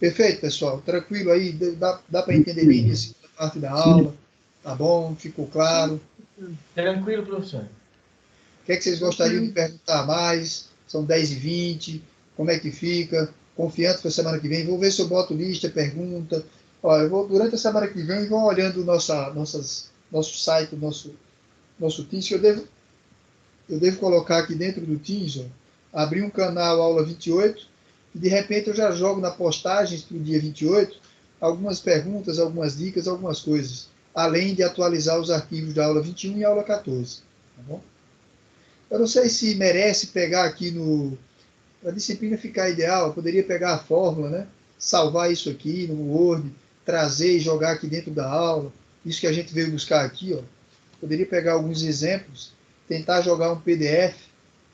Perfeito, pessoal. Tranquilo aí? Dá para entender bem a segunda parte da aula? Tá bom? Ficou claro? Tranquilo, professor. O que é que vocês gostariam de perguntar mais? São 10h20. Como é que fica? Confiante para a semana que vem. Vou ver se eu boto lista, pergunta. Eu vou, durante a semana que vem, vou olhando o nosso site, nosso Teams. Eu devo colocar aqui dentro do Teams, abrir um canal Aula 28, e de repente eu já jogo na postagem para o dia 28 algumas perguntas, algumas dicas, algumas coisas, além de atualizar os arquivos da Aula 21 e Aula 14. Tá bom? Eu não sei se merece pegar aqui para a disciplina ficar ideal, eu poderia pegar a fórmula, né? Salvar isso aqui no Word, trazer e jogar aqui dentro da aula, isso que a gente veio buscar aqui, poderia pegar alguns exemplos, tentar jogar um PDF,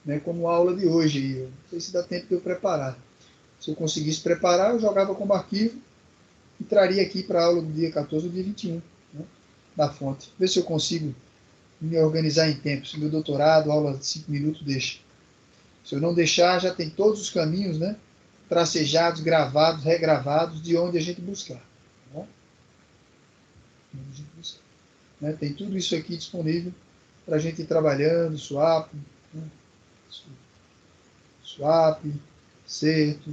né, como a aula de hoje, não sei se dá tempo de eu preparar. Se eu conseguisse preparar, eu jogava como arquivo e traria aqui para a aula do dia 14 ou dia 21, né, da fonte. Ver se eu consigo me organizar em tempo, se meu doutorado, aula de 5 minutos, deixa. Se eu não deixar, já tem todos os caminhos, né, tracejados, gravados, regravados, de onde a gente buscar. Né? Tem tudo isso aqui disponível para a gente ir trabalhando, swap, né? Swap, inserto,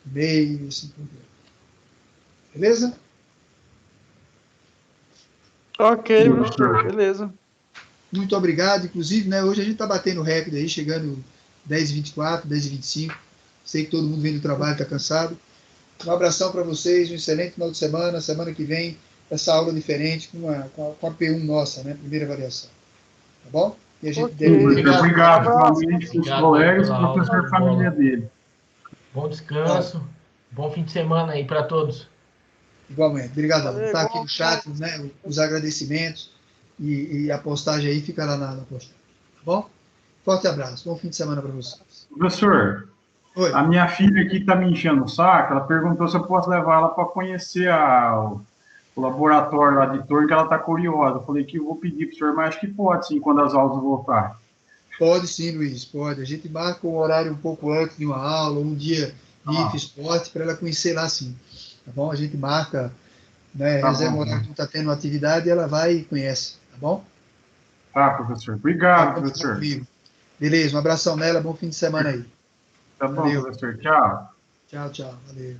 e-mail, assim por diante. Beleza? Ok, professor, beleza. Muito obrigado. Inclusive, né, hoje a gente está batendo recorde aí, chegando 10h24, 10h25. Sei que todo mundo vem do trabalho, está cansado. Um abração para vocês, um excelente final de semana. Semana que vem, essa aula diferente com a P1 nossa, né? Primeira avaliação. Tá bom? E a gente Obrigado, finalmente, com os colegas, professor, família dele. Bom descanso, bom fim de semana aí para todos. Igualmente. Obrigadão. Está aqui no chat, né? Os agradecimentos e a postagem aí fica lá na postagem. Tá bom? Forte abraço. Bom fim de semana para vocês. Professor, oi. A minha filha aqui está me enchendo o saco. Ela perguntou se eu posso levar ela para conhecer o laboratório lá de torno, que ela está curiosa. Eu falei que eu vou pedir para o senhor, mas acho que pode sim, quando as aulas voltarem. Pode sim, Luiz, pode. A gente marca um horário um pouco antes de uma aula, um dia de esporte, para ela conhecer lá sim. Tá bom? A gente marca né, Tá reserva bom. horário que não está tendo atividade, ela vai e conhece, tá bom? Tá, professor. Obrigado, Tá professor. comigo. Beleza, um abração nela, bom fim de semana aí. Tá bom, Valeu. professor. Tchau. Tchau, tchau. Valeu.